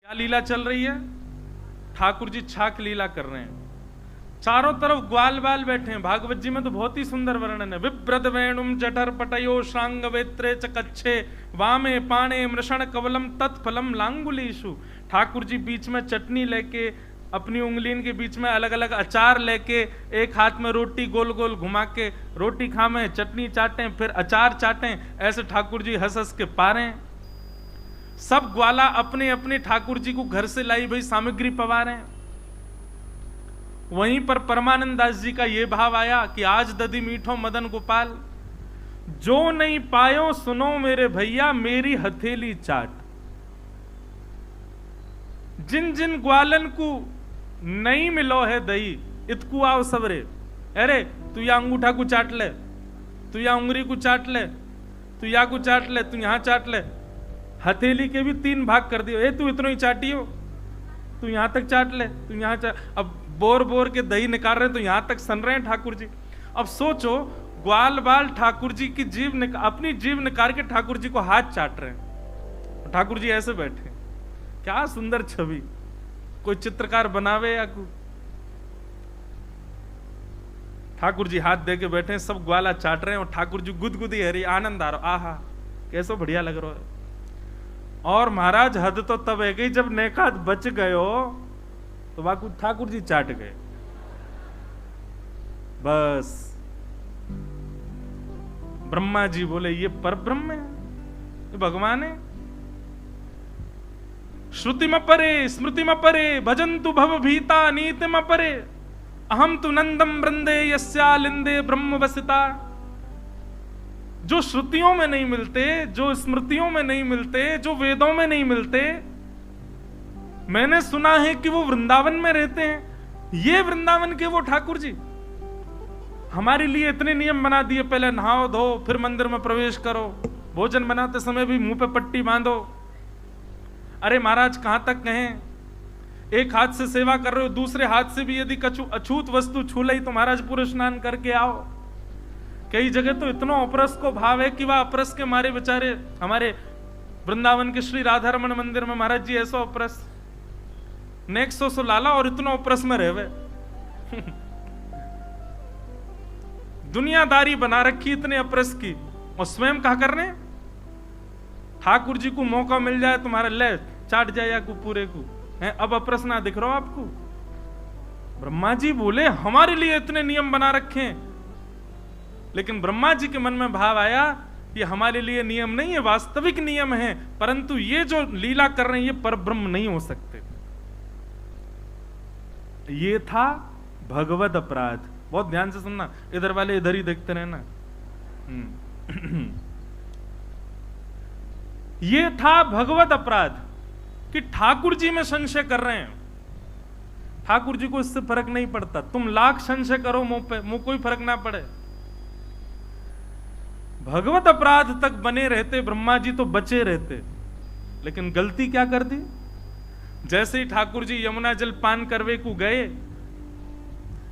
क्या लीला चल रही है? ठाकुर जी छाक लीला कर रहे हैं। चारों तरफ ग्वाल बाल बैठे हैं। भागवत जी में तो बहुत ही सुंदर वर्णन है। विप्रद वेणुम जठर पटयो श्रांग वेत्रे चकच्छे वामे पाणे मृषण कवलम तत्फलम लांगुलीशु। ठाकुर जी बीच में चटनी लेके, अपनी उंगलियों के बीच में अलग अलग अचार लेके, एक हाथ में रोटी गोल गोल घुमा के रोटी खामें, चटनी चाटें, फिर अचार चाटें। ऐसे ठाकुर जी हंस हंस के पारे। सब ग्वाला अपने अपने ठाकुर जी को घर से लाई भाई सामग्री पवा रहे हैं। वहीं पर परमानंद दास जी का यह भाव आया कि आज दधी मीठो मदन गोपाल, जो नहीं पायो सुनो मेरे भैया मेरी हथेली चाट। जिन जिन ग्वालन को नहीं मिलो है दही, इतकू आओ सबरे। अरे तू या अंगूठा को चाट ले, तू या उंगली को चाट ले, तू या को चाट ले, तू यहां चाट ले। हथेली के भी 3 भाग कर दियो। ए तू इतना ही चाटियो, तू यहां तक चाट ले, तू यहां चाट। अब बोर बोर के दही निकाल रहे हैं तो यहां तक सन रहे हैं ठाकुर जी। अब सोचो, ग्वाल बाल ठाकुर जी की अपनी जीभ निकाल के ठाकुर जी को हाथ चाट रहे हैं। ठाकुर जी ऐसे बैठे। क्या सुंदर छवि, कोई चित्रकार बनावे या कोई। ठाकुर जी हाथ दे के बैठे हैं, सब ग्वाला चाट रहे हैं और ठाकुर जी गुदगुदी हरी, आनंद आ रहा। आहा कैसो बढ़िया लग रहा है। और महाराज हद तो तब है गई जब नेकात बच गयो तो वाकू ठाकुर जी चाट गए। बस ब्रह्मा जी बोले ये पर ब्रह्म है, ये भगवान है। श्रुति में परे स्मृति में परे भजन्तु भव भीता नीति में परे अहम तु नंदम वृंदे यस्यालिंदे ब्रह्म वसिता। जो श्रुतियों में नहीं मिलते, जो स्मृतियों में नहीं मिलते, जो वेदों में नहीं मिलते, मैंने सुना है कि वो वृंदावन में रहते हैं। ये वृंदावन के वो ठाकुर जी हमारे लिए इतने नियम बना दिए। पहले नहाओ धो, फिर मंदिर में प्रवेश करो, भोजन बनाते समय भी मुंह पे पट्टी बांधो। अरे महाराज कहां तक कहें, एक हाथ से सेवा कर रहे हो, दूसरे हाथ से भी यदि कछु अछूत वस्तु छू ली तो महाराज पूरे स्नान करके आओ। कई जगह तो इतना अपरस को भाव है कि वह अपरस के मारे बेचारे, हमारे वृंदावन के श्री राधा रमन मंदिर में महाराज जी ऐसा अपरस नेक्सो सो लाला और इतना अपरस में रहे। दुनियादारी बना रखी इतने अपरस की, और स्वयं कहा करने ठाकुर जी को मौका मिल जाए तुम्हारे ले चाट जाए या को पूरे को है। अब अपरस ना दिख रहा आपको। ब्रह्मा जी बोले हमारे लिए इतने नियम बना रखे हैं, लेकिन ब्रह्मा जी के मन में भाव आया ये हमारे लिए नियम नहीं है, वास्तविक नियम है, परंतु ये जो लीला कर रहे हैं ये परब्रह्म नहीं हो सकते। ये था भगवत अपराध। बहुत ध्यान से सुनना, इधर वाले इधर ही देखते रहना। ये था भगवत अपराध कि ठाकुर जी में संशय कर रहे हैं। ठाकुर जी को इससे फर्क नहीं पड़ता, तुम लाख संशय करो मुंह पे, मुंह कोई फर्क ना पड़े। भगवत अपराध तक बने रहते ब्रह्मा जी तो बचे रहते, लेकिन गलती क्या कर दी। जैसे ही ठाकुर जी यमुना जल पान करवे को गए,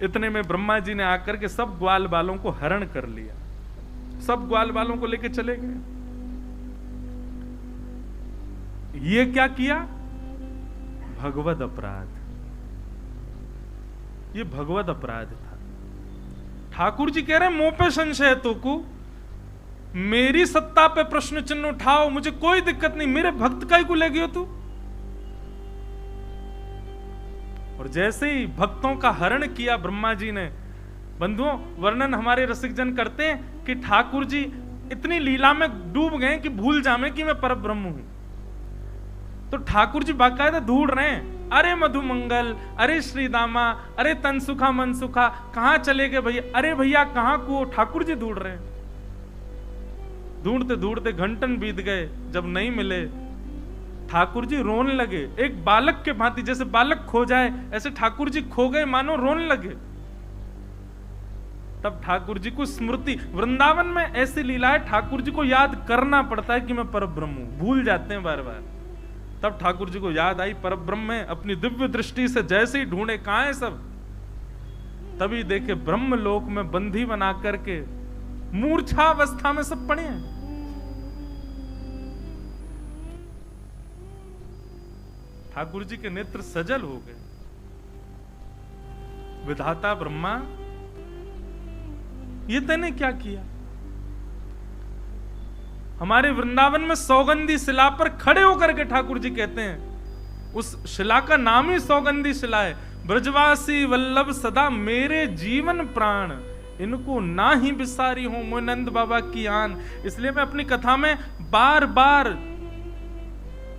इतने में ब्रह्मा जी ने आकर के सब ग्वाल बालों को हरण कर लिया, सब ग्वाल बालों को लेके चले गए। ये क्या किया? भगवत अपराध। ये भगवत अपराध था। ठाकुर जी कह रहे मुंह पे संशय तो को, मेरी सत्ता पे प्रश्न चिन्ह उठाओ, मुझे कोई दिक्कत नहीं, मेरे भक्त का ही को ले गयो तू। और जैसे ही भक्तों का हरण किया ब्रह्मा जी ने, बंधुओं वर्णन हमारे रसिक जन करते हैं कि ठाकुर जी इतनी लीला में डूब गए कि भूल जामे कि मैं परब्रह्म हूं। तो ठाकुर जी बाकायदा ढूंढ रहे हैं, अरे मधुमंगल, अरे श्रीदामा, अरे तनसुखा मनसुखा, कहां चले गए भैया, अरे भैया कहां को। ठाकुर जी ढूंढ रहे हैं। ढूंढते ढूंढते घंटन बीत गए, जब नहीं मिले ठाकुर जी रोने लगे। एक बालक के भांति, जैसे बालक खो जाए ऐसे ठाकुर जी खो गए, मानो रोने लगे। तब ठाकुर जी को स्मृति, वृंदावन में ऐसी लीला है ठाकुर जी को याद करना पड़ता है कि मैं परब्रह्म हूं, भूल जाते हैं बार बार। तब ठाकुर जी को याद आई परब्रह्म है, अपनी दिव्य दृष्टि से जैसे ही ढूंढे कहां है सब, तभी देखे ब्रह्म लोक में बंधी बना करके मूर्छावस्था में सब पड़े हैं। ठाकुर जी के नेत्र सजल हो गए। विधाता ब्रह्मा, ये तूने क्या किया? हमारे वृंदावन में सौगंधी शिला पर खड़े होकर के ठाकुर जी कहते हैं, उस शिला का नाम ही सौगंधी शिला है, ब्रजवासी वल्लभ सदा मेरे जीवन प्राण, इनको ना ही बिसारी हूं मोह नंद बाबा की आन। इसलिए मैं अपनी कथा में बार बार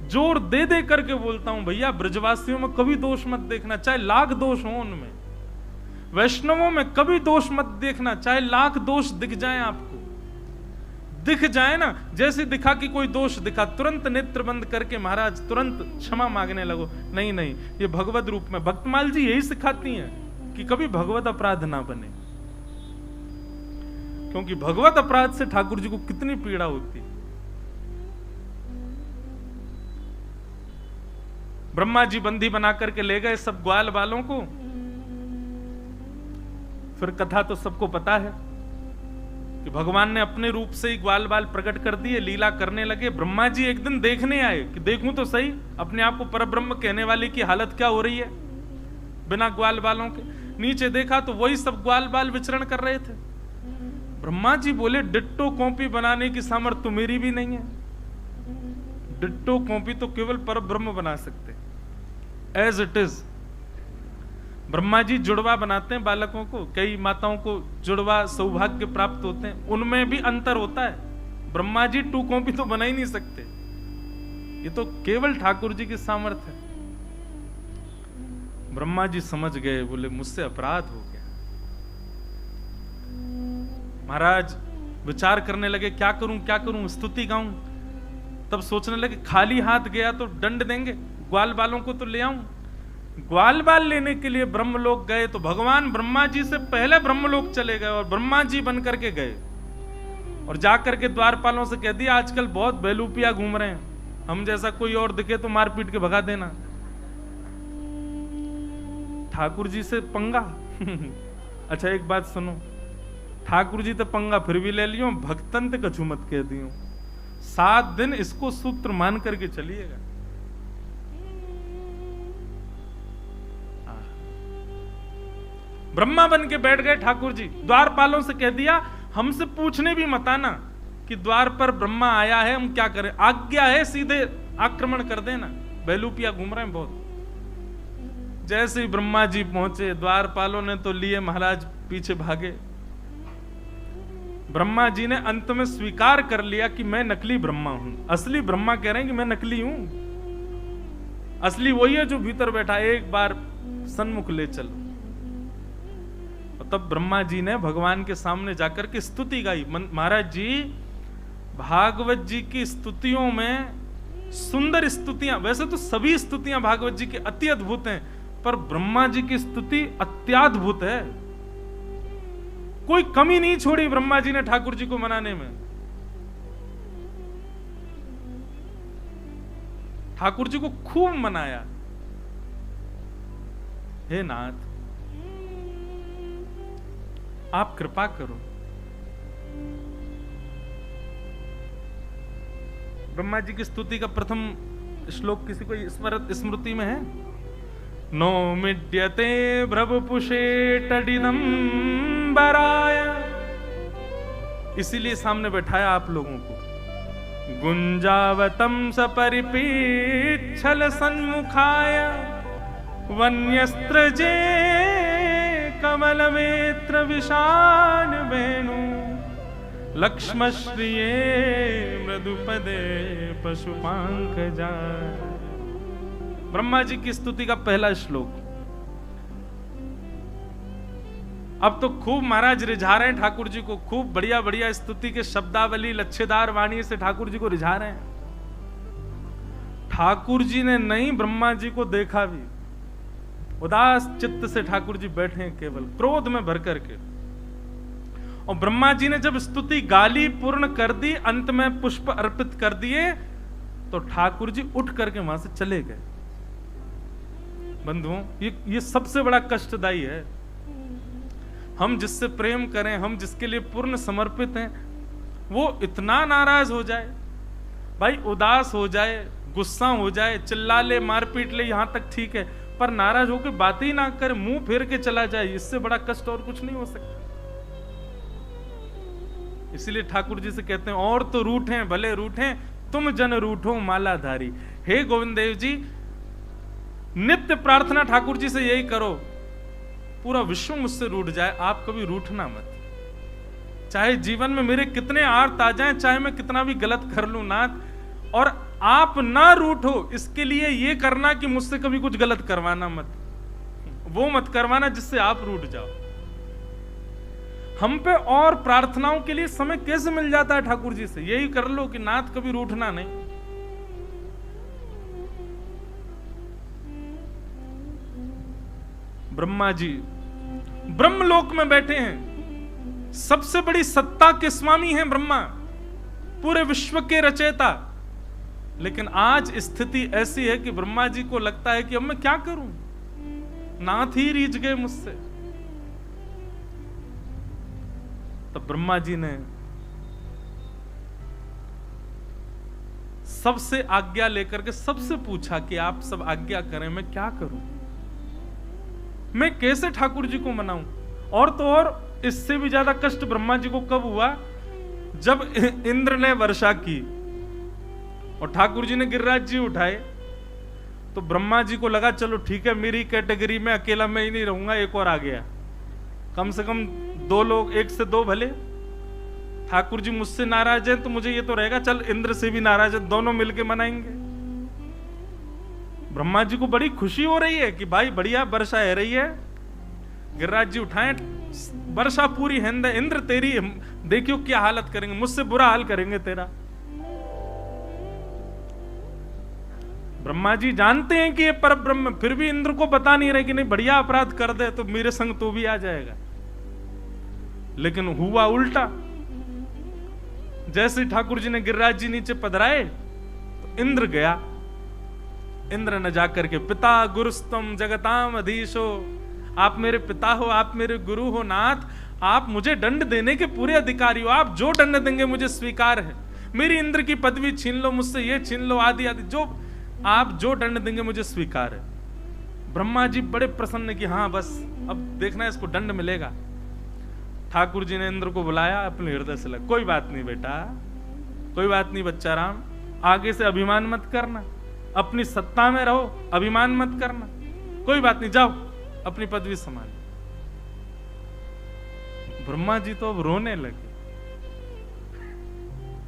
जोर दे दे करके बोलता हूं, भैया ब्रजवासियों में कभी दोष मत देखना, चाहे लाख दोष हो उनमें। वैष्णवों में कभी दोष मत देखना, चाहे लाख दोष दिख जाएं आपको, दिख जाए ना, जैसे दिखा कि कोई दोष दिखा, तुरंत नेत्र बंद करके महाराज तुरंत क्षमा मांगने लगो। नहीं नहीं, ये भगवत रूप में भक्तमाल जी यही सिखाती हैं कि कभी भगवत अपराध ना बने, क्योंकि भगवत अपराध से ठाकुर जी को कितनी पीड़ा होती है। ब्रह्मा जी बंदी बना करके ले गए सब ग्वाल बालों को। फिर कथा तो सबको पता है कि भगवान ने अपने रूप से ही ग्वाल बाल प्रकट कर दिए, लीला करने लगे। ब्रह्मा जी एक दिन देखने आए कि देखूं तो सही अपने आप को परब्रह्म कहने वाले की हालत क्या हो रही है बिना ग्वाल बालों के। नीचे देखा तो वही सब ग्वाल बाल विचरण कर रहे थे। ब्रह्मा जी बोले, डिट्टो कॉपी बनाने की सामर्थ्य तो मेरी भी नहीं है, डिट्टो कॉपी तो केवल परब्रह्म बना सकते as it is. Brahma ji जुड़वा बनाते हैं बालकों को, कई माताओं को जुड़वा सौभाग्य प्राप्त होते हैं, उनमें भी अंतर होता है। ब्रह्मा जी टू कॉपी तो बना ही नहीं सकते, ये तो केवल ठाकुर जी की सामर्थ्य है। ब्रह्मा जी समझ गए, बोले मुझसे अपराध हो गया। महाराज विचार करने लगे, क्या करूं क्या करूं, स्तुति गाऊं। तब सोचने लगे खाली हाथ गया तो दंड देंगे, ग्वाल बालों को तो ले आऊं। ग्वाल बाल लेने के लिए ब्रह्मलोक गए तो भगवान ब्रह्मा जी से पहले ब्रह्मलोक चले गए और ब्रह्मा जी बन करके गए और जाकर के द्वारपालों से कह दिया, आजकल बहुत बेलूपिया घूम रहे हैं, हम जैसा कोई और दिखे तो मार पीट के भगा देना। ठाकुर जी से पंगा अच्छा एक बात सुनो, ठाकुर जी तो पंगा फिर भी ले लियो, भक्तन ते कछु मत कह दियो। 7 दिन इसको सूत्र मान करके चलिएगा। ब्रह्मा बन के बैठ गए ठाकुर जी, द्वारपालों से कह दिया हमसे पूछने भी मत आना कि द्वार पर ब्रह्मा आया है, हम क्या करें, आज्ञा है सीधे आक्रमण कर देना, बेलूपिया घूम रहे हैं बहुत। जैसे ही ब्रह्मा जी पहुंचे, द्वारपालों ने तो लिए महाराज पीछे भागे। ब्रह्मा जी ने अंत में स्वीकार कर लिया कि मैं नकली ब्रह्मा हूं। असली ब्रह्मा कह रहे हैं कि मैं नकली हूं, असली वही है जो भीतर बैठा, एक बार सन्मुख ले चलो। तब ब्रह्मा जी ने भगवान के सामने जाकर के स्तुति गाई। महाराज जी भागवत जी की स्तुतियों में सुंदर स्तुतियां, वैसे तो सभी स्तुतियां भागवत जी की अति अद्भुत हैं, पर ब्रह्मा जी की स्तुति अत्याद्भुत है। कोई कमी नहीं छोड़ी ब्रह्मा जी ने ठाकुर जी को मनाने में। ठाकुर जी को खूब मनाया। हे नाथ आप कृपा करो। ब्रह्मा जी की स्तुति का प्रथम श्लोक किसी को स्मृति में है? नो मिड्यते भ्रवपुषे टडिदम बराय, इसीलिए सामने बैठाया आप लोगों को। गुंजावतम सपरिपीच्छल सन्मुखाय वन्यस्त्रजे कमल वेत्र विशान वेणु लक्ष्मश्रिये मृदुपदे पशुपांकजा। ब्रह्मा जी की स्तुति का पहला श्लोक। अब तो खूब महाराज रिझा रहे हैं ठाकुर जी को, खूब बढ़िया बढ़िया स्तुति के शब्दावली लच्छेदार वाणी से ठाकुर जी को रिझा रहे हैं। ठाकुर जी ने नहीं ब्रह्मा जी को देखा भी, उदास चित्त से ठाकुर जी बैठे हैं केवल क्रोध में भर करके। और ब्रह्मा जी ने जब स्तुति गाली पूर्ण कर दी, अंत में पुष्प अर्पित कर दिए, तो ठाकुर जी उठ करके वहां से चले गए। बंधुओं ये सबसे बड़ा कष्टदायी है। हम जिससे प्रेम करें, हम जिसके लिए पूर्ण समर्पित हैं, वो इतना नाराज हो जाए, भाई उदास हो जाए, गुस्सा हो जाए, चिल्ला ले, मारपीट ले, यहां तक ठीक है, पर नाराज होकर बात ही ना करे, मुंह फेर के चला जाए, इससे बड़ा कष्ट और कुछ नहीं हो सकता। इसलिए ठाकुर जी से कहते हैं, और तो रूठे भले रूठे, तुम जन रूठो मालाधारी। हे गोविंद देव जी, नित्य प्रार्थना ठाकुर जी से यही करो, पूरा विश्व मुझसे रूठ जाए, आप कभी रूठना मत। चाहे जीवन में मेरे कितने आर्त आ जाएं, चाहे मैं कितना भी गलत कर लूं नाथ, और आप ना रूठो, इसके लिए ये करना कि मुझसे कभी कुछ गलत करवाना मत, वो मत करवाना जिससे आप रूठ जाओ। हम पे और प्रार्थनाओं के लिए समय कैसे मिल जाता है ठाकुर जी से, यही कर लो कि नाथ कभी रूठना नहीं। ब्रह्मा जी ब्रह्मलोक में बैठे हैं, सबसे बड़ी सत्ता के स्वामी हैं ब्रह्मा, पूरे विश्व के रचयिता, लेकिन आज स्थिति ऐसी है कि ब्रह्मा जी को लगता है कि अब मैं क्या करूं, नाथ ही रीझ गए मुझसे। तब ब्रह्मा जी ने सबसे आज्ञा लेकर के सबसे पूछा कि आप सब आज्ञा करें, मैं क्या करूं, मैं कैसे ठाकुर जी को मनाऊं। और तो और इससे भी ज्यादा कष्ट ब्रह्मा जी को कब हुआ, जब इंद्र ने वर्षा की और ठाकुर जी ने गिरिराज जी उठाए, तो ब्रह्मा जी को लगा चलो ठीक है, मेरी कैटेगरी में अकेला मैं ही नहीं रहूंगा, एक और आ गया, कम से कम 2 लोग, 1 से 2 भले। ठाकुर जी मुझसे नाराज हैं तो मुझे ये तो रहेगा, चल इंद्र से भी नाराज है, दोनों मिलके मनाएंगे। ब्रह्मा जी को बड़ी खुशी हो रही है कि भाई बढ़िया वर्षा है रही है, गिरिराज जी उठाए, वर्षा पूरी है, इंद्र तेरी देखियो क्या हालत करेंगे, मुझसे बुरा हाल करेंगे तेरा। ब्रह्मा जी जानते हैं कि ये पर ब्रह्म, फिर भी इंद्र को बता नहीं रहे कि नहीं बढ़िया अपराध कर दे तो मेरे संग तो भी आ जाएगा। लेकिन हुआ उल्टा, जैसे ठाकुर जी ने गिरिराज जी नीचे पधराए तो इंद्र गया। इंद्र ने जाकर के, पिता गुरुस्तम जगताम अधीशो, आप मेरे पिता हो, आप मेरे गुरु हो नाथ, आप मुझे दंड देने के पूरे अधिकारी हो, आप जो दंड देंगे मुझे स्वीकार है, मेरी इंद्र की पदवी छीन लो मुझसे, ये छीन लो, आदि आदि, जो आप जो दंड देंगे मुझे स्वीकार है। ब्रह्मा जी बड़े प्रसन्न कि हाँ बस अब देखना है इसको दंड मिलेगा। ठाकुर जी ने इंद्र को बुलाया, अपने हृदय से लगा, कोई बात नहीं बेटा, कोई बात नहीं बच्चा राम, आगे से अभिमान मत करना, अपनी सत्ता में रहो, अभिमान मत करना, कोई बात नहीं, जाओ अपनी पदवी संभालो। ब्रह्मा जी तो अब रोने लगे,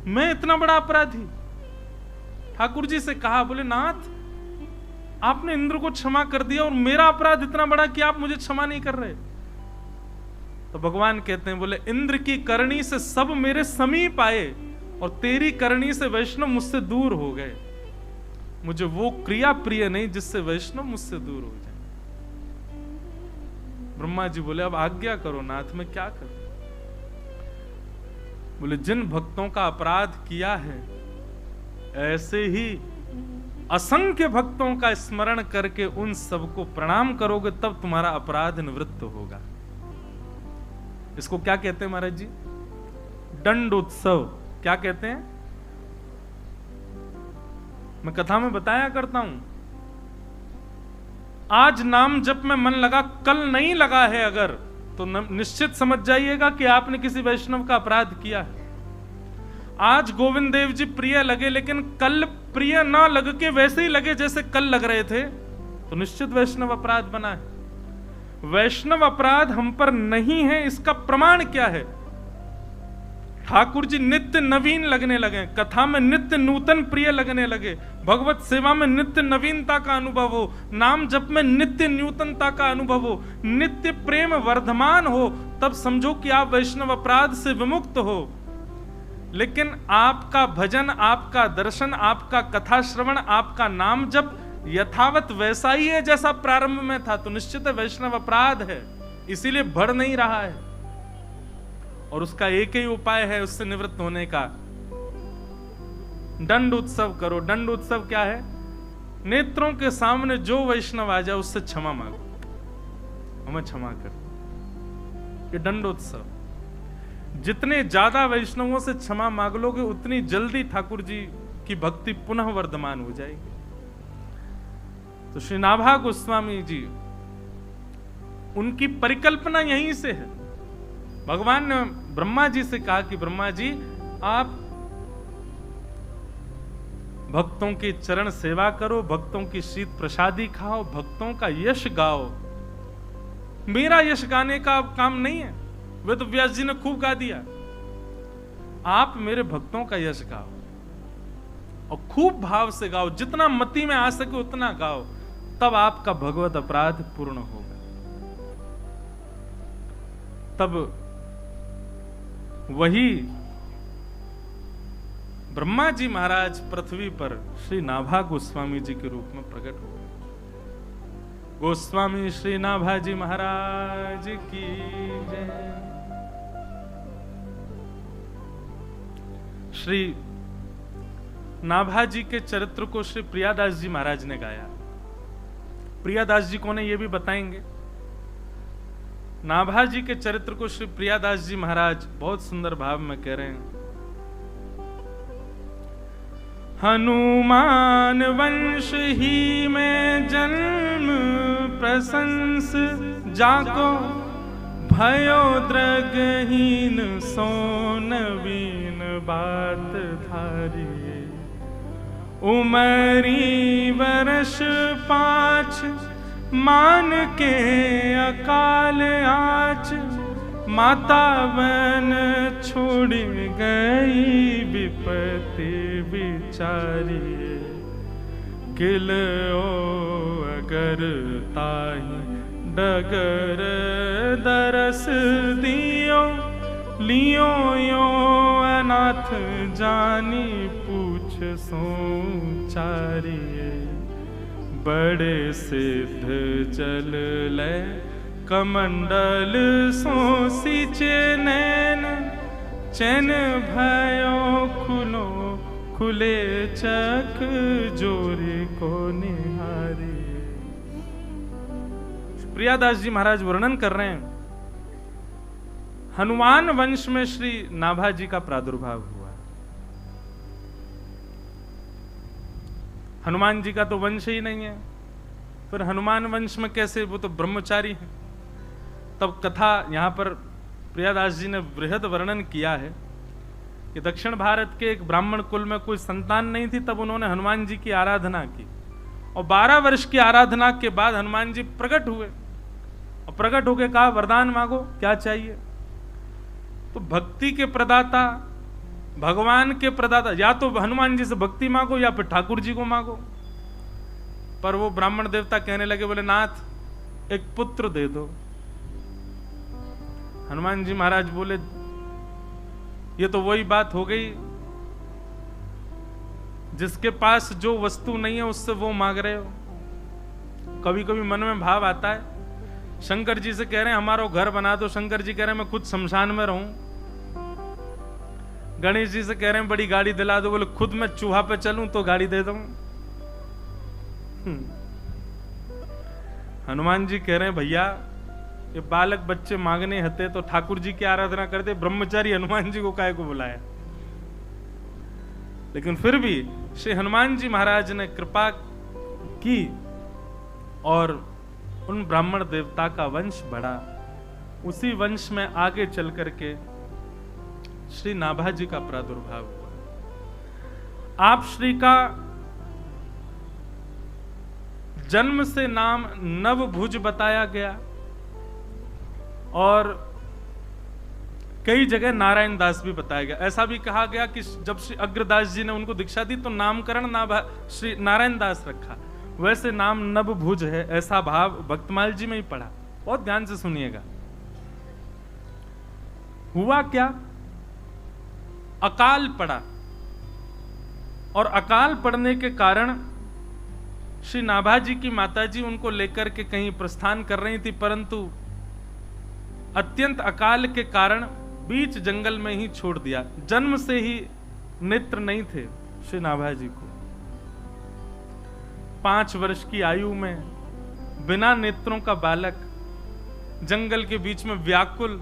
मैं इतना बड़ा अपराधी। ठाकुर जी से कहा, बोले नाथ आपने इंद्र को क्षमा कर दिया और मेरा अपराध इतना बड़ा कि आप मुझे क्षमा नहीं कर रहे। तो भगवान कहते हैं, बोले इंद्र की करनी से सब मेरे समीप आए और तेरी करनी से वैष्णव मुझसे दूर हो गए, मुझे वो क्रिया प्रिय नहीं जिससे वैष्णव मुझसे दूर हो जाए। ब्रह्मा जी बोले अब आज्ञा करो नाथ, मैं क्या करूं। बोले जिन भक्तों का अपराध किया है ऐसे ही असंख्य भक्तों का स्मरण करके उन सबको प्रणाम करोगे तब तुम्हारा अपराध निवृत्त होगा। इसको क्या कहते हैं महाराज जी, दंड उत्सव। क्या कहते हैं, मैं कथा में बताया करता हूं, आज नाम जप में मन लगा, कल नहीं लगा है अगर, तो निश्चित समझ जाइएगा कि आपने किसी वैष्णव का अपराध किया है। आज गोविंद देव जी प्रिय लगे लेकिन कल प्रिय ना लग के वैसे ही लगे जैसे कल लग रहे थे, तो निश्चित वैष्णव अपराध बना है। वैष्णव अपराध हम पर नहीं है, इसका प्रमाण क्या है, ठाकुर जी नित्य नवीन लगने लगे, कथा में नित्य नूतन प्रिय लगने लगे, भगवत सेवा में नित्य नवीनता का अनुभव हो, नाम जप में नित्य नूतनता का अनुभव हो, नित्य प्रेम वर्धमान हो, तब समझो कि आप वैष्णव अपराध से विमुक्त हो। लेकिन आपका भजन, आपका दर्शन, आपका कथा श्रवण, आपका नाम जप यथावत वैसा ही है जैसा प्रारंभ में था, तो निश्चित है वैष्णव अपराध है, इसीलिए बढ़ नहीं रहा है। और उसका एक ही उपाय है उससे निवृत्त होने का, दंड उत्सव करो। दंड उत्सव क्या है, नेत्रों के सामने जो वैष्णव आ जाए उससे क्षमा मांगो, हमें क्षमा कर, ये दंड उत्सव। जितने ज्यादा वैष्णवों से क्षमा मांग लोगे उतनी जल्दी ठाकुर जी कि भक्ति पुनः वर्धमान हो जाएगी। तो श्री नाभा गोस्वामी जी, उनकी परिकल्पना यहीं से है। भगवान ने ब्रह्मा जी से कहा कि ब्रह्मा जी, आप भक्तों की चरण सेवा करो, भक्तों की शीत प्रसादी खाओ, भक्तों का यश गाओ। मेरा यश गाने का काम नहीं है, वे तो व्यास जी ने खूब गा दिया। आप मेरे भक्तों का यश गाओ और खूब भाव से गाओ, जितना मति में आ सके उतना गाओ, तब आपका भगवत अपराध पूर्ण होगा। तब वही ब्रह्मा जी महाराज पृथ्वी पर श्री नाभा गोस्वामी जी के रूप में प्रकट हुए। गोस्वामी श्री नाभा जी महाराज की जय। श्री नाभा जी के चरित्र को श्री प्रियादास जी महाराज ने गाया। प्रियादास जी कौन है ये भी बताएंगे। नाभा जी के चरित्र को श्री प्रियादास जी महाराज बहुत सुंदर भाव में कह रहे हैं। हनुमान वंश ही में जन्म प्रशंस जाको, भयो द्रगहीन सोनवीन बात धारी। उमरी वर्ष 5 मान के अकाल आच, माता वन छोड़ गई विपत्ति विचारी। किल ओ अगर ताही डगर दरस दियो, लियो यो अनाथ जानी पूछ सोचारी। बड़े सिद्ध चल ले कमंडल सोसीचे नैन, चैन भयो खुलो खुले चक जोरी को निहारी। प्रियादास जी महाराज वर्णन कर रहे हैं, हनुमान वंश में श्री नाभा जी का प्रादुर्भाव हुआ। हनुमान जी का तो वंश ही नहीं है, फिर हनुमान वंश में कैसे, वो तो ब्रह्मचारी है। तब कथा यहां पर प्रियादास जी ने बृहद वर्णन किया है कि दक्षिण भारत के एक ब्राह्मण कुल में कोई संतान नहीं थी, तब उन्होंने हनुमान जी की आराधना की और 12 वर्ष की आराधना के बाद हनुमान जी प्रकट हुए और प्रकट होकर कहा, वरदान मांगो, क्या चाहिए। तो भक्ति के प्रदाता, भगवान के प्रदाता, या तो हनुमान जी से भक्ति मांगो या फिर ठाकुर जी को मांगो। पर वो ब्राह्मण देवता कहने लगे, बोले नाथ एक पुत्र दे दो। हनुमान जी महाराज बोले, ये तो वही बात हो गई, जिसके पास जो वस्तु नहीं है उससे वो मांग रहे हो। कभी कभी मन में भाव आता है, शंकर जी से कह रहे हैं हमारा घर बना दो, शंकर जी कह रहे हैं मैं खुद शमशान में रहूं। गणेश जी से कह रहे हैं बड़ी गाड़ी दिला दो, बोले खुद मैं चूहा पे चलूं तो गाड़ी दे दूं। हनुमान जी कह रहे हैं भैया ये बालक बच्चे मांगने हते तो ठाकुर जी की आराधना करते, ब्रह्मचारी हनुमान जी को काहे को बुलाया। लेकिन फिर भी श्री हनुमान जी महाराज ने कृपा की और उन ब्राह्मण देवता का वंश बढ़ा। उसी वंश में आगे चल करके श्री नाभा जी का प्रादुर्भाव हुआ। आप श्री का जन्म से नाम नवभुज बताया गया और कई जगह नारायण दास भी बताया गया। ऐसा भी कहा गया कि जब श्री अग्रदास जी ने उनको दीक्षा दी तो नामकरण श्री नारायण दास रखा, वैसे नाम नवभुज है, ऐसा भाव भक्तमाल जी में ही पढ़ा। बहुत ध्यान से सुनिएगा। हुआ क्या, अकाल पड़ा और अकाल पड़ने के कारण श्री नाभा जी की माताजी उनको लेकर के कहीं प्रस्थान कर रही थी, परंतु अत्यंत अकाल के कारण बीच जंगल में ही छोड़ दिया। जन्म से ही नेत्र नहीं थे श्री नाभा जी को। 5 वर्ष की आयु में बिना नेत्रों का बालक जंगल के बीच में व्याकुल,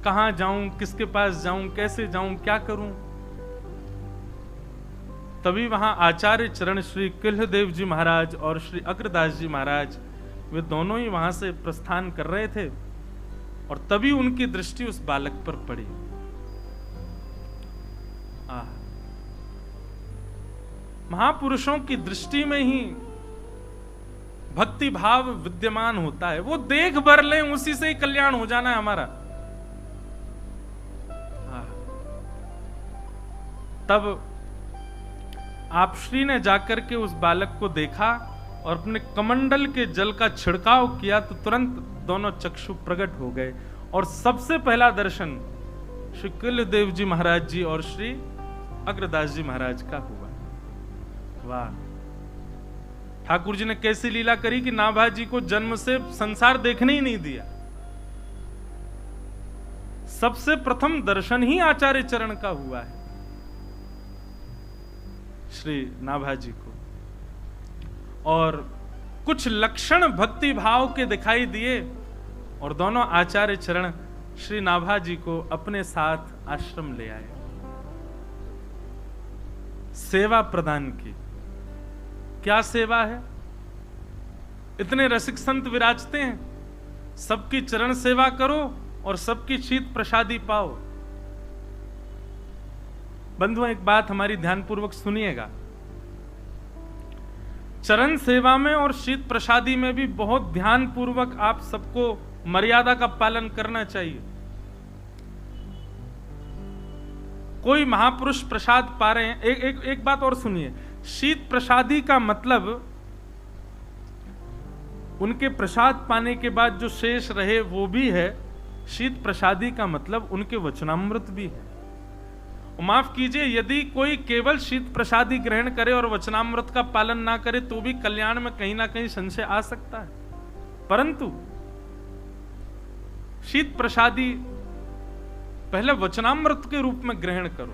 कहां जाऊं, किसके पास जाऊं, कैसे जाऊं, क्या करूं। तभी वहां आचार्य चरण श्री किल्हदेव जी महाराज और श्री अग्रदास जी महाराज वे दोनों ही वहां से प्रस्थान कर रहे थे और तभी उनकी दृष्टि उस बालक पर पड़ी। महापुरुषों की दृष्टि में ही भक्ति भाव विद्यमान होता है। वो देख भर लें, उसी से ही कल्याण हो जाना है हमारा। तब आप श्री ने जाकर के उस बालक को देखा और अपने कमंडल के जल का छिड़काव किया तो तुरंत दोनों चक्षु प्रकट हो गए और सबसे पहला दर्शन श्री किल्लदेव जी महाराज जी और श्री अग्रदास जी महाराज का हुआ। वाह! ठाकुर जी ने कैसी लीला करी कि नाभा जी को जन्म से संसार देखने ही नहीं दिया। सबसे प्रथम दर्शन ही आचार्य चरण का हुआ है श्री नाभा जी को, और कुछ लक्षण भक्ति भाव के दिखाई दिए और दोनों आचार्य चरण श्री नाभा जी को अपने साथ आश्रम ले आए। सेवा प्रदान की। क्या सेवा है? इतने रसिक संत विराजते हैं, सबकी चरण सेवा करो और सबकी शीत प्रसादी पाओ। बंधुओं, एक बात हमारी ध्यानपूर्वक सुनिएगा। चरण सेवा में और शीत प्रसादी में भी बहुत ध्यानपूर्वक आप सबको मर्यादा का पालन करना चाहिए। कोई महापुरुष प्रसाद पा रहे हैं, एक बात और सुनिए। शीत प्रसादी का मतलब उनके प्रसाद पाने के बाद जो शेष रहे वो भी है। शीत प्रसादी का मतलब उनके वचनामृत भी है। माफ कीजिए, यदि कोई केवल शीत प्रसादी ग्रहण करे और वचनामृत का पालन ना करे तो भी कल्याण में कहीं ना कहीं संशय आ सकता है, परंतु शीत प्रसादी पहले वचनामृत के रूप में ग्रहण करो।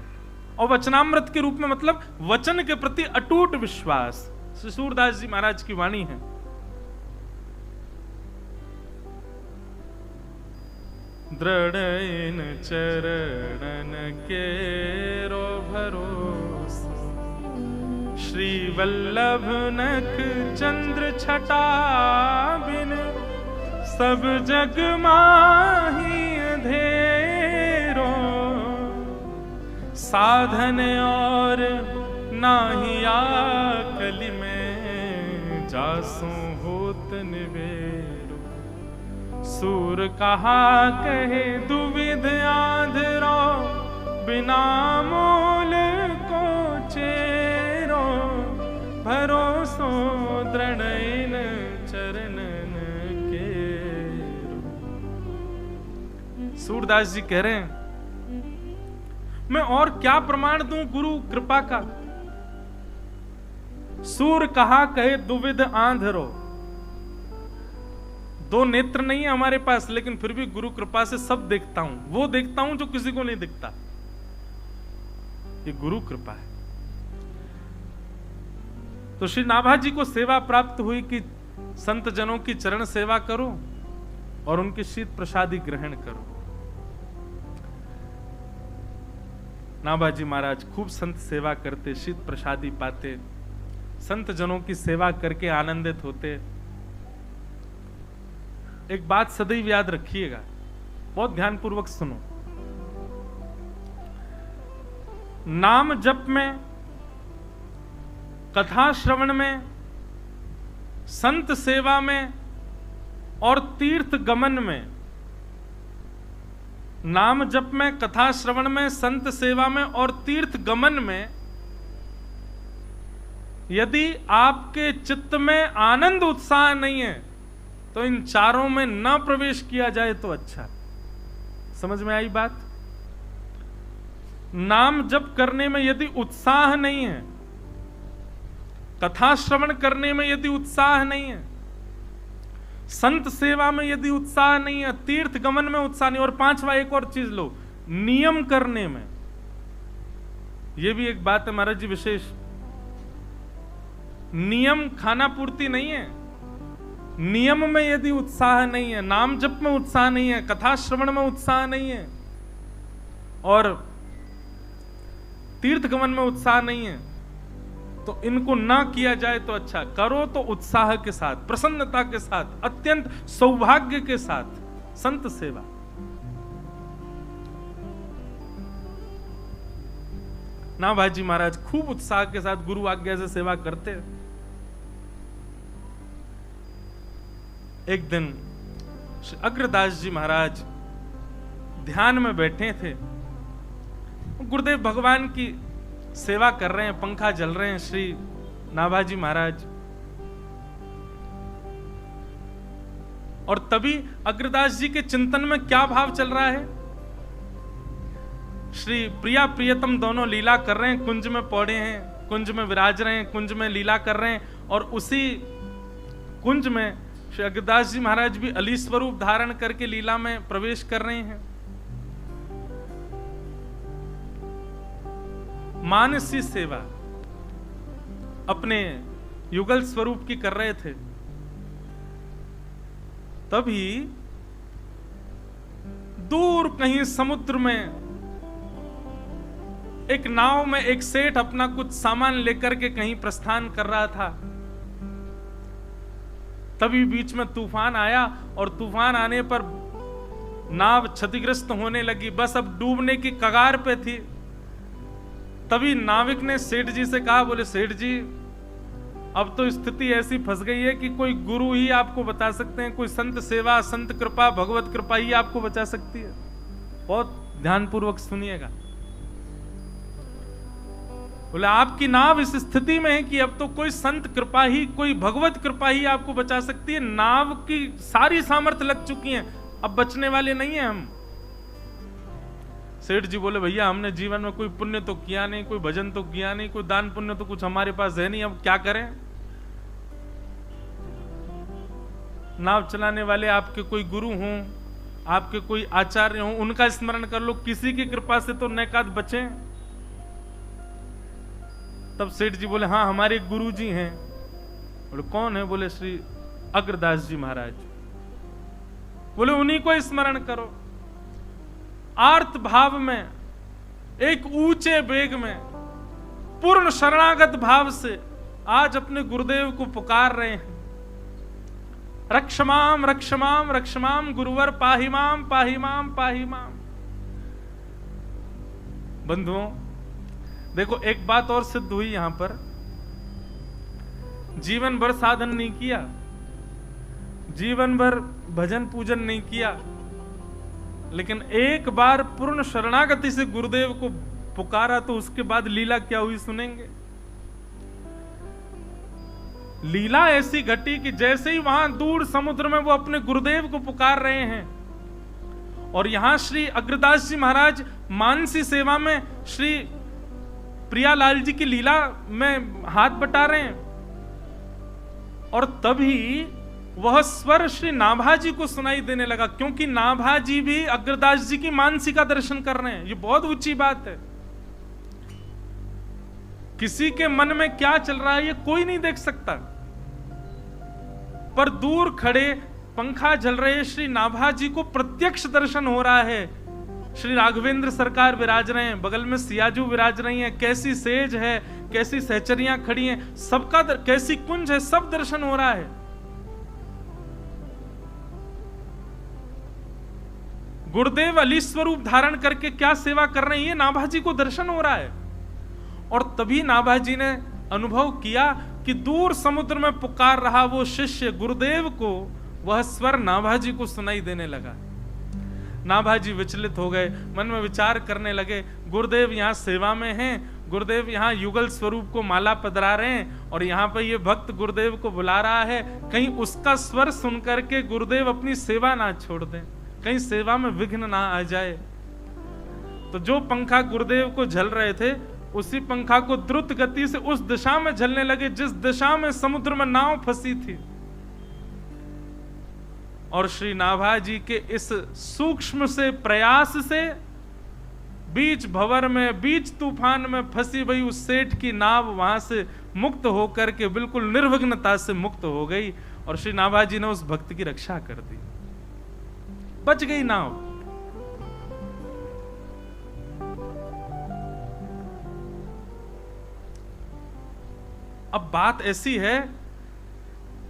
और वचनामृत के रूप में मतलब वचन के प्रति अटूट विश्वास। श्री सूरदास जी महाराज की वाणी है, दृढ़ इन चरणन के रो भरोसा, श्री वल्लभ नख चंद्र छटा बिन सब जग माही अंधेरो, साधन और नाही आकल में जासो होत निवेरो, सूर कहा कहे दुविध आंधरो, बिना मोल को चेरो, भरोसो दृढ़ इन चरणन केरो। सूरदास जी कह रहे हैं, मैं और क्या प्रमाण दूं गुरु कृपा का। सूर कहा कहे दुविध आंधरो। दो नेत्र नहीं है हमारे पास, लेकिन फिर भी गुरु कृपा से सब देखता हूं। वो देखता हूं जो किसी को नहीं दिखता। ये गुरु कृपा है। तो श्री नाभा जी को सेवा प्राप्त हुई कि संत जनों की चरण सेवा करो और उनकी शीत प्रसादी ग्रहण करो। नाभा जी महाराज खूब संत सेवा करते, शीत प्रसादी पाते, संत जनों की सेवा करके आनंदित होते। एक बात सदैव याद रखिएगा, बहुत ध्यानपूर्वक सुनो। नाम जप में, कथा श्रवण में, संत सेवा में और तीर्थ गमन में, नाम जप में, कथा श्रवण में, संत सेवा में और तीर्थ गमन में यदि आपके चित्त में आनंद उत्साह नहीं है तो इन चारों में न प्रवेश किया जाए तो अच्छा। समझ में आई बात? नाम जप करने में यदि उत्साह नहीं है, कथा श्रवण करने में यदि उत्साह नहीं है, संत सेवा में यदि उत्साह नहीं है, तीर्थ गमन में उत्साह नहीं, और पांचवा एक और चीज लो, नियम करने में। यह भी एक बात है महाराज जी विशेष। नियम खाना पूर्ति नहीं है। नियम में यदि उत्साह नहीं है, नाम जप में उत्साह नहीं है, कथा श्रवण में उत्साह नहीं है और तीर्थ गमन में उत्साह नहीं है, तो इनको ना किया जाए तो अच्छा, करो तो उत्साह के साथ, प्रसन्नता के साथ, अत्यंत सौभाग्य के साथ संत सेवा। नाभाजी महाराज खूब उत्साह के साथ गुरु आज्ञा से सेवा करते। एक दिन श्री अग्रदास जी महाराज ध्यान में बैठे थे, गुरुदेव भगवान की सेवा कर रहे हैं, पंखा जल रहे हैं श्री नाभाजी महाराज। और तभी अग्रदास जी के चिंतन में क्या भाव चल रहा है, श्री प्रिया प्रियतम दोनों लीला कर रहे हैं, कुंज में पौड़े हैं, कुंज में विराज रहे हैं, कुंज में लीला कर रहे हैं, और उसी कुंज में श्री अग्रदास जी महाराज भी अली स्वरूप धारण करके लीला में प्रवेश कर रहे हैं। मानसी सेवा अपने युगल स्वरूप की कर रहे थे। तभी दूर कहीं समुद्र में एक नाव में एक सेठ अपना कुछ सामान लेकर के कहीं प्रस्थान कर रहा था। तभी बीच में तूफान आया, और तूफान आने पर नाव क्षतिग्रस्त होने लगी, बस अब डूबने की कगार पे थी। तभी नाविक ने सेठ जी से कहा, बोले सेठ जी अब तो स्थिति ऐसी फंस गई है कि कोई गुरु ही आपको बता सकते हैं, कोई संत सेवा, संत कृपा, भगवत कृपा ही आपको बचा सकती है। बहुत ध्यानपूर्वक सुनिएगा। बोले आपकी नाव इस स्थिति में है कि अब तो कोई संत कृपा ही, कोई भगवत कृपा ही आपको बचा सकती है। नाव की सारी सामर्थ्य लग चुकी है, अब बचने वाले नहीं है हम। सेठ जी बोले भैया हमने जीवन में कोई पुण्य तो किया नहीं, कोई भजन तो किया नहीं, कोई दान पुण्य तो कुछ हमारे पास है नहीं, अब क्या करें। नाव चलाने वाले आपके कोई गुरु हों, आपके कोई आचार्य हों, उनका स्मरण कर लो, किसी की कृपा से तो नैकाद बचे। तब सेठ जी बोले हाँ हमारे गुरु जी हैं। बोले कौन है? बोले श्री अग्रदास जी महाराज। बोले उन्हीं को स्मरण करो। आर्त भाव में, एक ऊंचे वेग में, पूर्ण शरणागत भाव से आज अपने गुरुदेव को पुकार रहे हैं, रक्षमाम रक्षमाम रक्षमाम गुरुवर पाहिमाम पाहिमाम पाहिमाम। बंधुओं देखो एक बात और सिद्ध हुई यहां पर, जीवन भर साधन नहीं किया, जीवन भर भजन पूजन नहीं किया, लेकिन एक बार पूर्ण शरणागति से गुरुदेव को पुकारा तो उसके बाद लीला क्या हुई सुनेंगे। लीला ऐसी घटी कि जैसे ही वहां दूर समुद्र में वो अपने गुरुदेव को पुकार रहे हैं, और यहां श्री अग्रदास जी महाराज मानसी सेवा में श्री प्रियालाल जी की लीला में हाथ बटा रहे हैं, और तभी वह स्वर श्री नाभाजी को सुनाई देने लगा, क्योंकि नाभाजी भी अग्रदास जी की मानसी का दर्शन कर रहे हैं। ये बहुत ऊंची बात है। किसी के मन में क्या चल रहा है ये कोई नहीं देख सकता, पर दूर खड़े पंखा जल रहे श्री नाभाजी को प्रत्यक्ष दर्शन हो रहा है। श्री राघवेंद्र सरकार विराज रहे हैं, बगल में सियाजू विराज रही हैं, कैसी सेज है, कैसी सहचरियां खड़ी हैं, सबका कैसी कुंज है, सब दर्शन हो रहा है। गुरुदेव अली स्वरूप धारण करके क्या सेवा कर रहे हैं, ये नाभाजी को दर्शन हो रहा है। और तभी नाभाजी ने अनुभव किया कि दूर समुद्र में पुकार रहा वो शिष्य गुरुदेव को वह स्वर नाभाजी को सुनाई देने लगा। नाभाजी विचलित हो गए, मन में विचार करने लगे, गुरुदेव यहाँ सेवा में हैं, गुरुदेव यहाँ युगल स्वरूप को माला पधरा रहे हैं, और यहाँ पर ये भक्त गुरुदेव को बुला रहा है, कहीं उसका स्वर सुनकर के गुरुदेव अपनी सेवा ना छोड़ दें, कहीं सेवा में विघ्न ना आ जाए। तो जो पंखा गुरुदेव को झल रहे थे, उसी पंखा को द्रुत गति से उस दिशा में झलने लगे जिस दिशा में समुद्र में नाव फंसी थी। और श्री नाभाजी के इस सूक्ष्म से प्रयास से बीच भंवर में, बीच तूफान में फंसी हुई उस सेठ की नाव वहां से मुक्त होकर के बिल्कुल निर्विघ्नता से मुक्त हो गई, और श्री नाभाजी ने उस भक्त की रक्षा कर दी, बच गई नाव। अब बात ऐसी है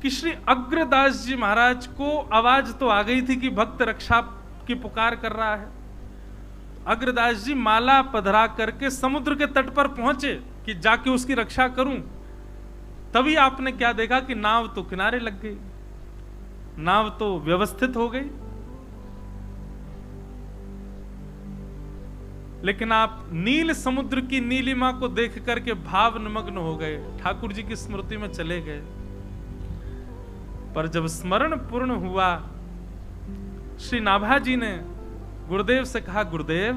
कि श्री अग्रदास जी महाराज को आवाज तो आ गई थी कि भक्त रक्षा की पुकार कर रहा है। अग्रदास जी माला पधरा करके समुद्र के तट पर पहुंचे कि जाके उसकी रक्षा करूं। तभी आपने क्या देखा कि नाव तो किनारे लग गई, नाव तो व्यवस्थित हो गई, लेकिन आप नील समुद्र की नीलिमा को देख करके भाव निमग्न हो गए, ठाकुर जी की स्मृति में चले गए। पर जब स्मरण पूर्ण हुआ, श्री नाभा जी ने गुरुदेव से कहा, गुरुदेव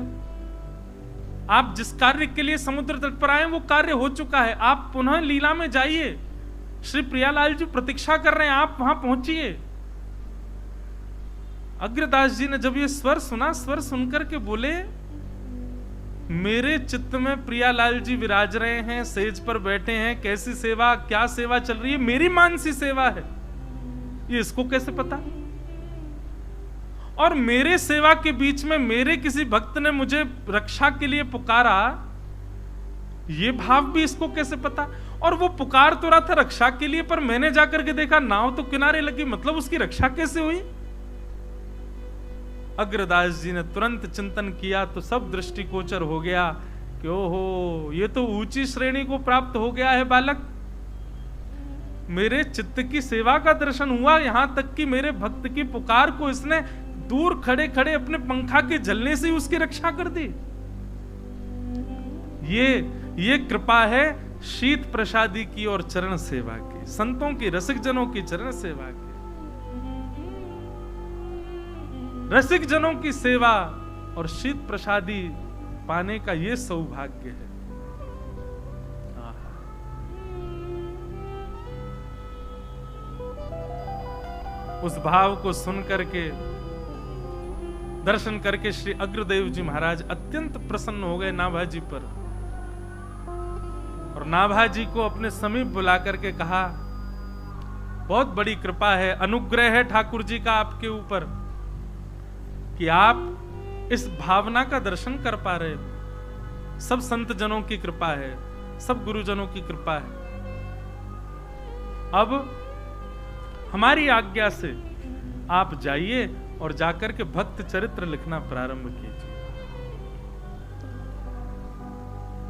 आप जिस कार्य के लिए समुद्र तट पर आए वो कार्य हो चुका है, आप पुनः लीला में जाइए। श्री प्रियालाल जी प्रतीक्षा कर रहे हैं, आप वहां पहुंचिए। अग्रदास जी ने जब ये स्वर सुना, स्वर सुनकर के बोले, मेरे चित्त में प्रियालाल जी विराज रहे हैं, सेज पर बैठे हैं, कैसी सेवा, क्या सेवा चल रही है, मेरी मानसी सेवा है, ये इसको कैसे पता? और मेरे सेवा के बीच में मेरे किसी भक्त ने मुझे रक्षा के लिए पुकारा, ये भाव भी इसको कैसे पता? और वो पुकार तो रहा था रक्षा के लिए, पर मैंने जाकर के देखा नाव तो किनारे लगी, मतलब उसकी रक्षा कैसे हुई? अग्रदास जी ने तुरंत चिंतन किया तो सब दृष्टिगोचर हो गया कि ओहो, ये तो ऊंची श्रेणी को प्राप्त हो गया है बालक। मेरे चित्त की सेवा का दर्शन हुआ, यहां तक कि मेरे भक्त की पुकार को इसने दूर खड़े खड़े अपने पंखा के झलने से ही उसकी रक्षा कर दी। ये कृपा है शीत प्रसादी की और चरण सेवा की, संतों की, रसिक जनों की चरण सेवा की। रसिक जनों की सेवा और शीत प्रसादी पाने का ये सौभाग्य है। उस भाव को सुन करके, दर्शन करके श्री अग्रदेव जी महाराज अत्यंत प्रसन्न हो गए नाभा जी पर, और नाभा जी को अपने समीप बुला करके कहा, बहुत बड़ी कृपा है, अनुग्रह है ठाकुर जी का आपके ऊपर कि आप इस भावना का दर्शन कर पा रहे हो। सब संत जनों की कृपा है, सब गुरुजनों की कृपा है। अब हमारी आज्ञा से आप जाइए और जाकर के भक्त चरित्र लिखना प्रारंभ कीजिए।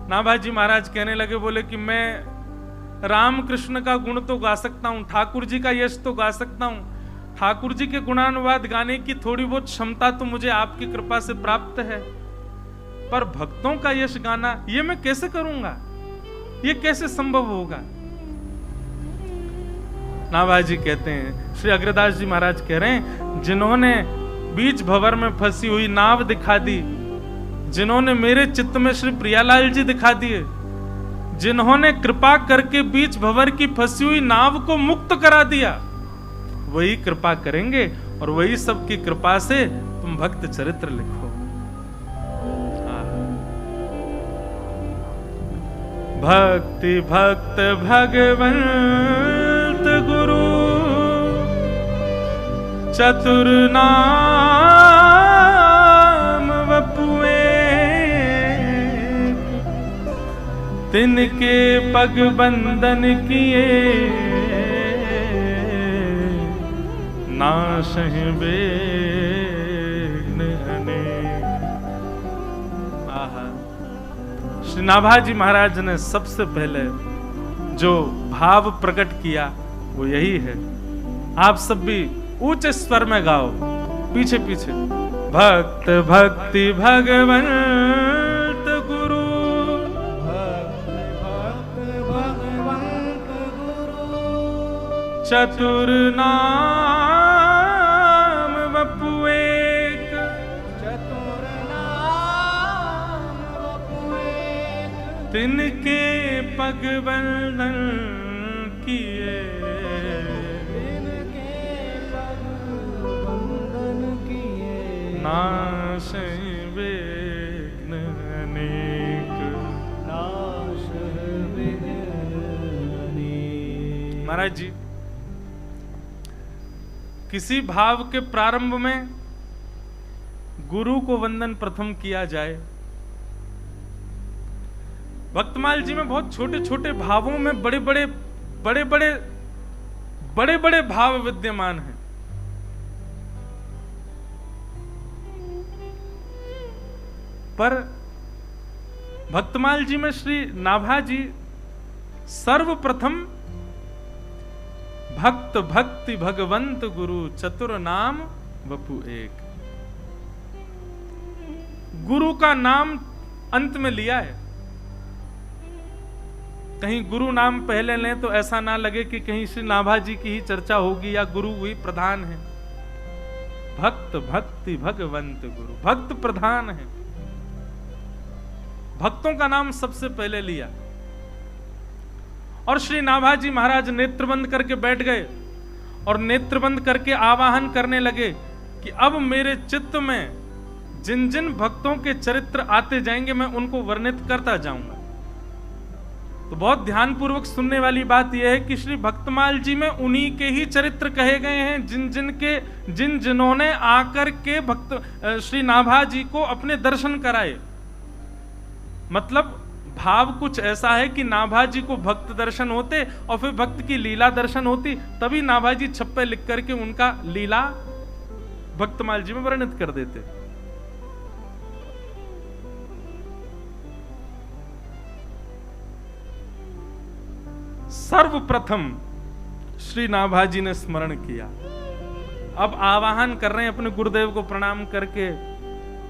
नाभा जी महाराज कहने लगे, बोले कि मैं रामकृष्ण का गुण तो गा सकता हूं, ठाकुर जी का यश तो गा सकता हूं, ठाकुर जी के गुणानुवाद गाने की थोड़ी बहुत क्षमता तो मुझे आपकी कृपा से प्राप्त है, पर भक्तों का यश गाना ये मैं कैसे करूंगा, ये कैसे संभव होगा? नाभा जी कहते हैं, श्री अग्रदास जी महाराज कह रहे हैं, जिन्होंने बीच भंवर में फंसी हुई नाव दिखा दी, जिन्होंने मेरे चित्त में श्री प्रियालाल जी दिखा दिए, जिन्होंने कृपा करके बीच भंवर की फंसी हुई नाव को मुक्त करा दिया, वही कृपा करेंगे और वही सबकी कृपा से तुम भक्त चरित्र लिखो। भक्ति भक्त भगवंत गुरु चतुर नाम वपुए, तिनके पग बंधन किए, नाशहि बेघ्न अनेक। श्री नाभा जी महाराज ने सबसे पहले जो भाव प्रकट किया वो यही है। आप सब भी ऊंचे स्वर में गाओ, पीछे पीछे। भक्त भक्ति भगवंत गुरु, भक्त भगवंत गुरु, चतुर नाम वपु एक, चतुर नाम वपु एक, तिनके पग बंधन किए, नाश विघ्न अनेक, नाश विघ्न अनेक। महाराज जी, किसी भाव के प्रारंभ में गुरु को वंदन प्रथम किया जाए। भक्तमाल जी में बहुत छोटे छोटे भावों में बड़े बड़े बड़े बड़े भाव विद्यमान हैं। पर भक्तमाल जी में श्री नाभा जी सर्वप्रथम भक्त भक्ति भगवंत गुरु चतुर नाम वपु एक, गुरु का नाम अंत में लिया है। कहीं गुरु नाम पहले लें तो ऐसा ना लगे कि कहीं श्री नाभा जी की ही चर्चा होगी या गुरु ही प्रधान है। भक्त भक्ति भगवंत गुरु, भक्त प्रधान है, भक्तों का नाम सबसे पहले लिया। और श्री नाभा जी महाराज नेत्र बंद करके बैठ गए और नेत्र बंद करके आवाहन करने लगे कि अब मेरे चित्त में जिन जिन भक्तों के चरित्र आते जाएंगे मैं उनको वर्णित करता जाऊंगा। तो बहुत ध्यानपूर्वक सुनने वाली बात यह है कि श्री भक्तमाल जी में उन्हीं के ही चरित्र कहे गए हैं जिन जिन्होंने आकर के भक्त श्री नाभा जी को अपने दर्शन कराए। मतलब भाव कुछ ऐसा है कि नाभा जी को भक्त दर्शन होते और फिर भक्त की लीला दर्शन होती, तभी नाभा जी छप्पे लिख करके उनका लीला भक्तमाल जी में वर्णित कर देते। सर्वप्रथम श्री नाभा जी ने स्मरण किया। अब आवाहन कर रहे हैं अपने गुरुदेव को प्रणाम करके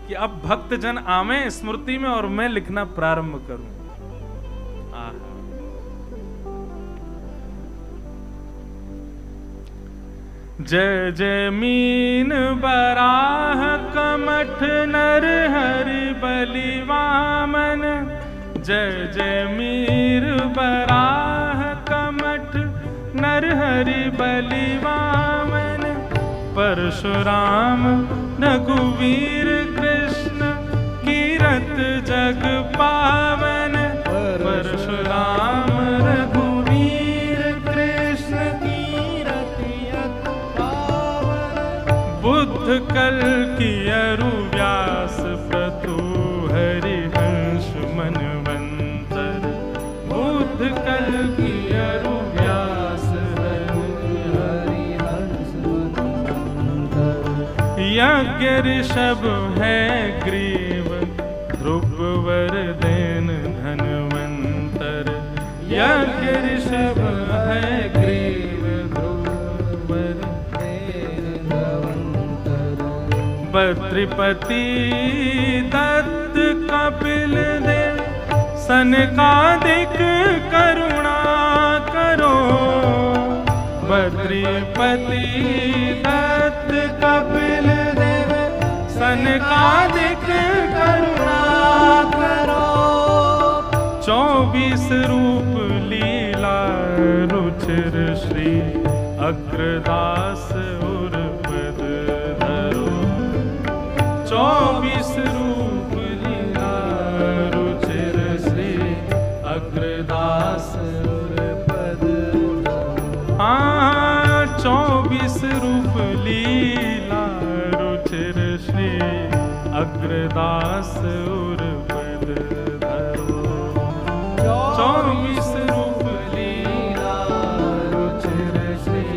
कि अब भक्त जन आवे स्मृति में और मैं लिखना प्रारंभ करूं। जय जय मीन बराह कमठ नर हरि बलि वामन, जय जय मीर बराह कमठ नर हरि बलि वामन, परशुराम रघुवीर कृष्ण कीरत जग पावन, परशुराम रघुवीर कृष्ण कीरत जग पावन, बुद्ध कल की अरु व्यास प्रतु हरिहंस मनवंतर, बुद्ध कल की अरु व्यास हरिहंस मनवंतर, यज्ञ ऋषभ है ग्रीव ध्रुववर देन धनवंतर, यज्ञ ऋषभ है ग्रीव ध्रुववर देन धनवंतर, बद्रिपति दत्त कपिल देव सनकादिक करुणा करो, बद्रिपति दत्त कपिल देव सनकादिक करुणा करो, 24 रूप लीला रुचिर श्री अग्रदास उर्पद धरो, 24 रूप लीला रुचिर श्री अग्रदास उर्पद धरो। हाँ, 24 रूप लीला रुचिर श्री अग्रदास उर्पद धरो, 24 रूप लीला रुचिर श्री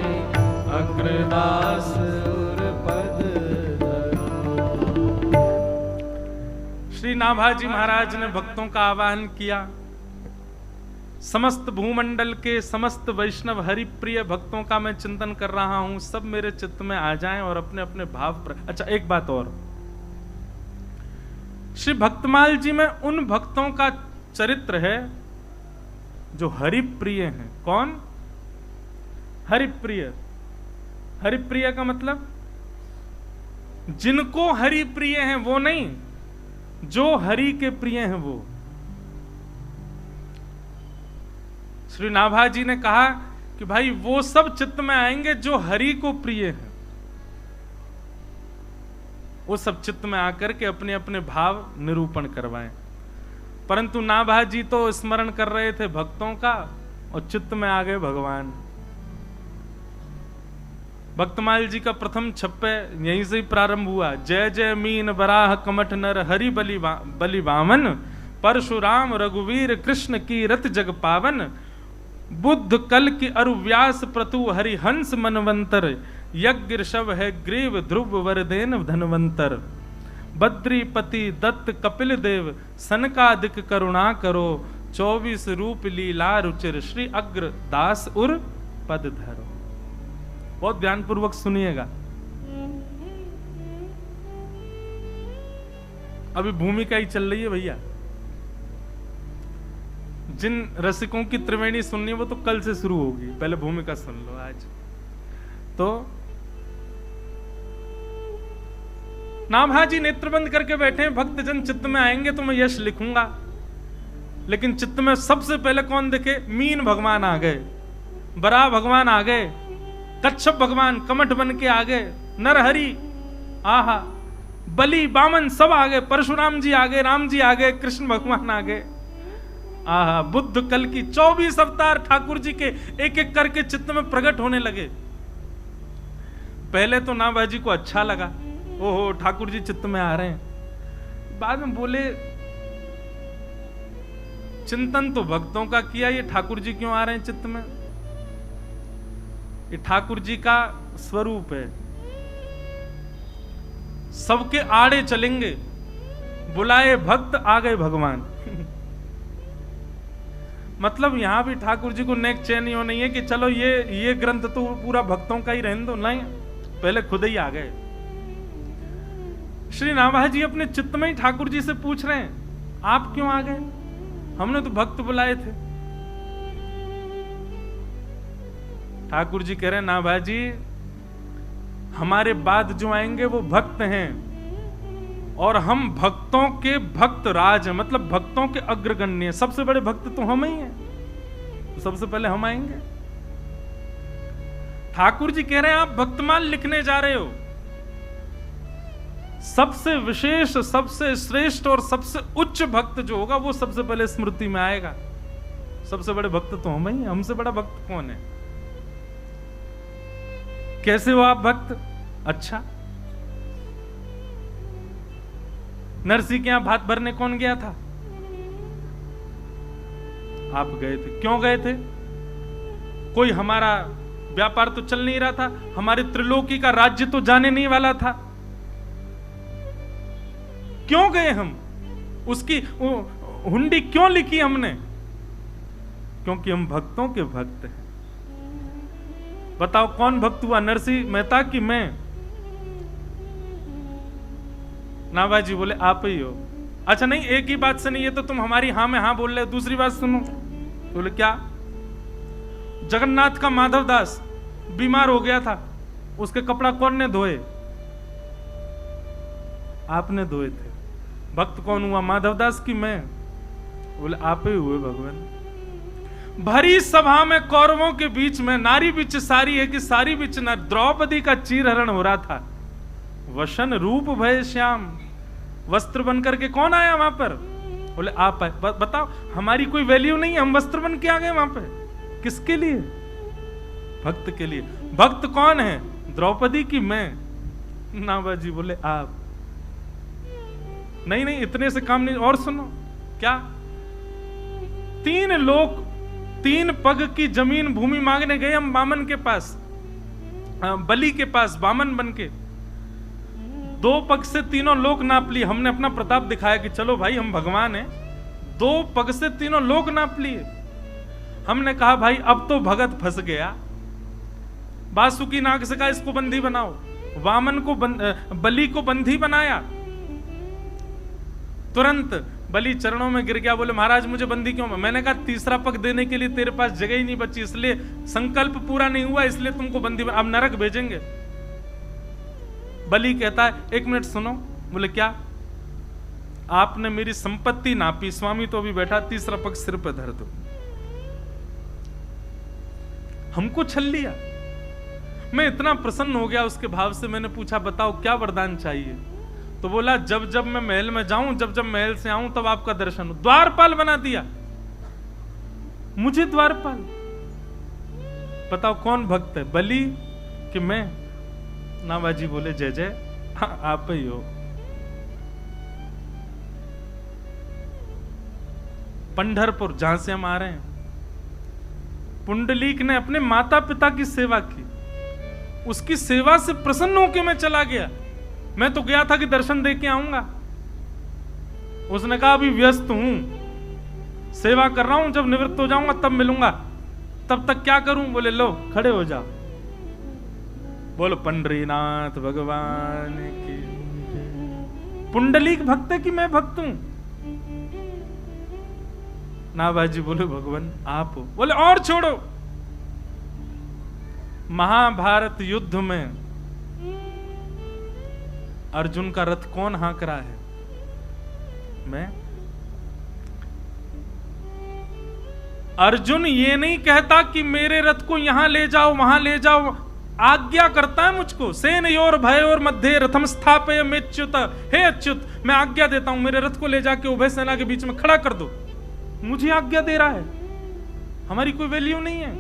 अग्रदास उर्पद धरो। श्री नाभा जी महाराज ने भक्तों का आह्वान किया। समस्त भूमंडल के समस्त वैष्णव हरिप्रिय भक्तों का मैं चिंतन कर रहा हूं, सब मेरे चित्त में आ जाएं और अपने अपने भाव पर। अच्छा, एक बात और, श्री भक्तमाल जी में उन भक्तों का चरित्र है जो हरिप्रिय हैं। कौन? हरिप्रिय। हरिप्रिय का मतलब जिनको हरि प्रिय हैं वो नहीं, जो हरि के प्रिय हैं वो। श्री नाभा जी ने कहा कि भाई वो सब चित्त में आएंगे जो हरि को प्रिय हैं, वो सब चित्त में आकर के अपने अपने भाव निरूपण करवाएं। परंतु नाभा जी तो स्मरण कर रहे थे भक्तों का और चित्त में आ गए भगवान। भक्तमाल जी का प्रथम छप्पे यहीं से ही प्रारंभ हुआ। जय जय मीन बराह कमठ नर हरि बलि वामन, परशुराम रघुवीर कृष्ण की रत जग पावन, बुद्ध कल की अरु व्यास प्रतु हरिहंस मनवंतर, यज्ञ ऋषभ है ग्रीव ध्रुव वरदेन धनवंतर, बद्रीपति दत्त कपिल देव सनकादिक करुणा करो, 24 रूप लीला रुचिर श्री अग्र दास उर पद धरो। बहुत ध्यानपूर्वक सुनिएगा। अभी भूमिका ही चल रही है भैया। जिन रसिकों की त्रिवेणी सुननी वो तो कल से शुरू होगी, पहले भूमिका सुन लो आज। तो नाभाजी नेत्र बंद करके बैठे हैं, भक्त जन चित्त में आएंगे तो मैं यश लिखूंगा, लेकिन चित्त में सबसे पहले कौन दिखे? मीन भगवान आ गए, बरा भगवान आ गए, कच्छप भगवान कमठ बन के आ गए, नरहरि, आहा, बलि बामन सब आ गए, परशुराम जी आ गए, राम जी आ गए, कृष्ण भगवान आ गए। आहा, बुद्ध कल की 24 अवतार ठाकुर जी के एक एक करके चित्त में प्रकट होने लगे। पहले तो नाभाजी को अच्छा लगा, ओहो ठाकुर जी चित्त में आ रहे हैं। बाद में बोले चिंतन तो भक्तों का किया, ये ठाकुर जी क्यों आ रहे हैं चित्त में? ये ठाकुर जी का स्वरूप है, सबके आड़े चलेंगे, बुलाए भक्त आ गए भगवान। मतलब यहां भी ठाकुर जी को नेक चैन ही नहीं है कि चलो ये ग्रंथ तो पूरा भक्तों का ही रहने दो, नहीं, पहले खुद ही आ गए। श्री नाभाजी अपने चित्त में ही ठाकुर जी से पूछ रहे हैं, आप क्यों आ गए? हमने तो भक्त बुलाए थे। ठाकुर जी कह रहे हैं, नाभाजी हमारे बाद जो आएंगे वो भक्त हैं, और हम भक्तों के भक्त राज हैं, मतलब भक्तों के अग्रगण्य हैं। सबसे बड़े भक्त तो हम ही हैं, तो सबसे पहले हम आएंगे। ठाकुर जी कह रहे हैं, आप भक्तमाल लिखने जा रहे हो, सबसे विशेष, सबसे श्रेष्ठ और सबसे उच्च भक्त जो होगा वो सबसे पहले स्मृति में आएगा। सबसे बड़े भक्त तो हम ही हैं, हमसे बड़ा भक्त कौन है? कैसे हो आप भक्त? अच्छा, नरसी के यहां भात भरने कौन गया था? आप गए थे। क्यों गए थे? कोई हमारा व्यापार तो चल नहीं रहा था, हमारे त्रिलोकी का राज्य तो जाने नहीं वाला था। क्यों गए हम? उसकी हुंडी क्यों लिखी हमने? क्योंकि हम भक्तों के भक्त हैं। बताओ कौन भक्त हुआ, नरसिंह मेहता की मैं? नाभाजी बोले आप ही हो। अच्छा नहीं, एक ही बात से नहीं, ये तो तुम हमारी हां में हां बोल रहे हो, दूसरी बात सुनो। बोले क्या? जगन्नाथ का माधव दास बीमार हो गया था, उसके कपड़ा कौन ने धोए? आपने धोए थे। भक्त कौन हुआ, माधव दास की मैं? बोले आप ही हुए भगवान। भरी सभा में कौरवों के बीच में नारी बिच सारी है कि सारी बिच न, द्रौपदी का चीरहरण हो रहा था। वशन रूप भय श्याम, वस्त्र बन करके कौन आया वहां पर? बोले आप आए। बताओ हमारी कोई वैल्यू नहीं है, हम वस्त्र बन के आ गए वहां पे। किसके लिए? भक्त के लिए। भक्त कौन है? द्रौपदी की मैं। नाभाजी बोले आप। नहीं नहीं, इतने से काम नहीं, और सुनो। क्या? 3 लोग 3 पग की जमीन भूमि मांगने गए हम बामन के पास, बलि के पास, बामन बन के। 2 पग से तीनों लोक नाप लिए। हमने अपना प्रताप दिखाया कि चलो भाई हम भगवान हैं। 2 पग से तीनों लोक नाप लिए। हमने कहा भाई अब तो भगत फंस गया, बासुकी नाग से कहा इसको बंदी बनाओ। वामन को बलि को बंदी बनाया। तुरंत बलि चरणों में गिर गया, बोले महाराज मुझे बंदी क्यों? मैंने कहा तीसरा पग देने के लिए तेरे पास जगह ही नहीं बची, इसलिए संकल्प पूरा नहीं हुआ, इसलिए तुमको बंदी अब नरक भेजेंगे। बलि कहता है 1 मिनट सुनो। बोले क्या? आपने मेरी संपत्ति नापी, स्वामी तो अभी बैठा, तीसरा पग सिर पे धर दो। हमको छल लिया। मैं इतना प्रसन्न हो गया उसके भाव से। मैंने पूछा बताओ क्या वरदान चाहिए? तो बोला जब जब मैं महल में जाऊं, जब जब महल से आऊं तब आपका दर्शन हो। द्वारपाल बना दिया मुझे, द्वारपाल। बताओ कौन भक्त है, बलि कि मैं? नाभाजी बोले जय जय, हाँ, आप ही हो। पंढरपुर जहां से हम आ रहे हैं, पुंडलीक ने अपने माता पिता की सेवा की, उसकी सेवा से प्रसन्न होकर मैं चला गया। मैं तो गया था कि दर्शन दे के आऊंगा। उसने कहा अभी व्यस्त हूं, सेवा कर रहा हूं, जब निवृत्त हो जाऊंगा तब मिलूंगा, तब तक क्या करूं? बोले लो खड़े हो जाओ, बोलो पंडरीनाथ भगवान की। पुंडलीक भक्त है कि मैं भक्त हूं? नाभाजी बोले भगवान आप हो। बोले और छोड़ो, महाभारत युद्ध में अर्जुन का रथ कौन हाँक रहा है? मैं। अर्जुन ये नहीं कहता कि मेरे रथ को यहां ले जाओ वहां ले जाओ, आज्ञा करता है मुझको। सेनयोर भयोर मध्य रथम स्थापय मेच्युत, हे अच्युत मैं आज्ञा देता हूं मेरे रथ को ले जाके उभय सेना के बीच में खड़ा कर दो। मुझे आज्ञा दे रहा है, हमारी कोई वैल्यू नहीं है।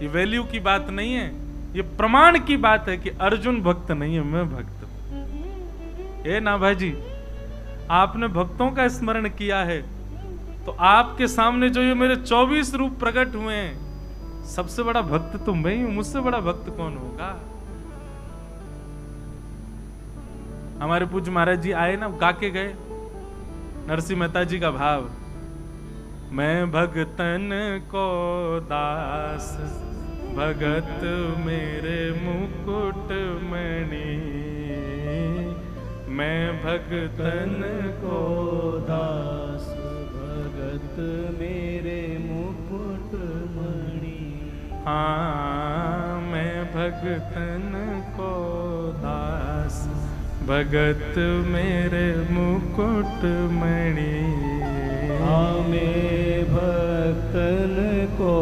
ये वैल्यू की बात नहीं है, ये प्रमाण की बात है कि अर्जुन भक्त नहीं है, मैं भक्त हूं। ए नाभाजी, आपने भक्तों का स्मरण किया है तो आपके सामने जो ये मेरे 24 रूप प्रकट हुए हैं, सबसे बड़ा भक्त तो मैं ही हूं, मुझसे बड़ा भक्त कौन होगा? हमारे पूज्य महाराज जी आए ना, गा के गए नरसिंह मेहता जी का भाव, मैं भगतन को दास भगत मेरे मुकुट मणि, मैं भगतन को दास भगत मेरे मुकुट मणि। हाँ मैं भगतन को दास भगत मेरे मुकुट मणि। हाँ मैं भक्तन को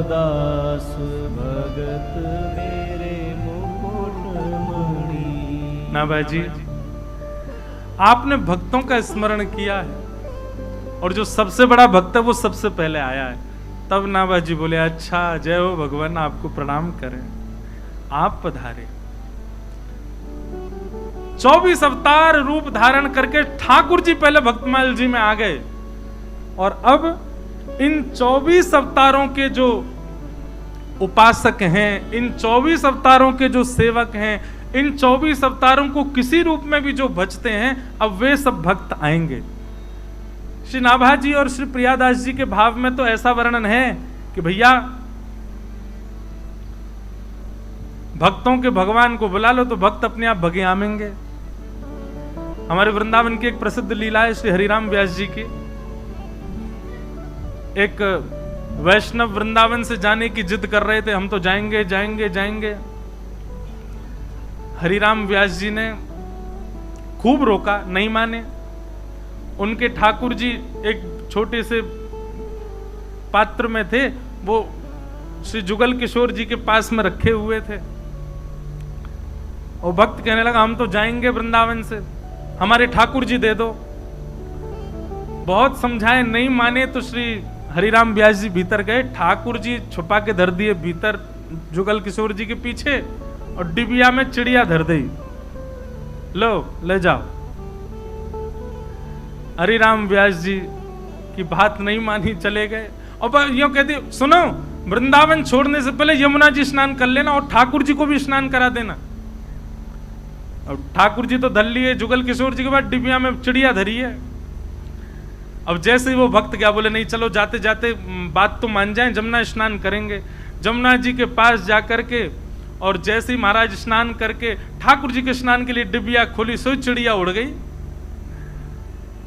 दास भगत मेरे मुकुट मणि। नाभाजी, आपने भक्तों का स्मरण किया है और जो सबसे बड़ा भक्त है वो सबसे पहले आया है। तब नाभाजी बोले अच्छा जय हो भगवान, आपको प्रणाम करें, आप पधारे। 24 अवतार रूप धारण करके ठाकुर जी पहले भक्तमाल जी में आ गए और अब इन 24 अवतारों के जो उपासक हैं, इन 24 अवतारों के जो सेवक हैं, इन 24 अवतारों को किसी रूप में भी जो भजते हैं, अब वे सब भक्त आएंगे। श्री नाभा जी और श्री प्रियादास जी के भाव में तो ऐसा वर्णन है कि भैया भक्तों के भगवान को बुला लो तो भक्त अपने आप भगे आमेंगे। हमारे वृंदावन की एक प्रसिद्ध लीला है श्री हरिराम व्यास जी की। एक वैष्णव वृंदावन से जाने की जिद कर रहे थे, हम तो जाएंगे जाएंगे जाएंगे। हरिराम व्यास जी ने खूब रोका, नहीं माने। उनके ठाकुर जी एक छोटे से पात्र में थे, वो श्री जुगल किशोर जी के पास में रखे हुए थे। और भक्त कहने लगा हम तो जाएंगे वृंदावन से, हमारे ठाकुर जी दे दो। बहुत समझाए, नहीं माने तो श्री हरिराम व्यास जी भीतर गए, ठाकुर जी छुपा के धर दिए भीतर जुगल किशोर जी के पीछे, और डिबिया में चिड़िया धर दी, लो ले जाओ। हरिराम व्यास जी की बात नहीं मानी, चले गए। और यूं कहते सुनो, वृंदावन छोड़ने से पहले यमुना जी स्नान कर लेना और ठाकुर जी को भी स्नान करा देना। और ठाकुर जी तो धर लिए, जुगल किशोर जी के बाद डिबिया में चिड़िया धरी है। अब जैसे ही वो भक्त क्या बोले, नहीं चलो जाते जाते बात तो मान जाए, जमुना स्नान करेंगे। जमुना जी के पास जाकर के और जैसे ही महाराज स्नान करके ठाकुर जी के स्नान के लिए डिबिया खोली, सो चिड़िया उड़ गई।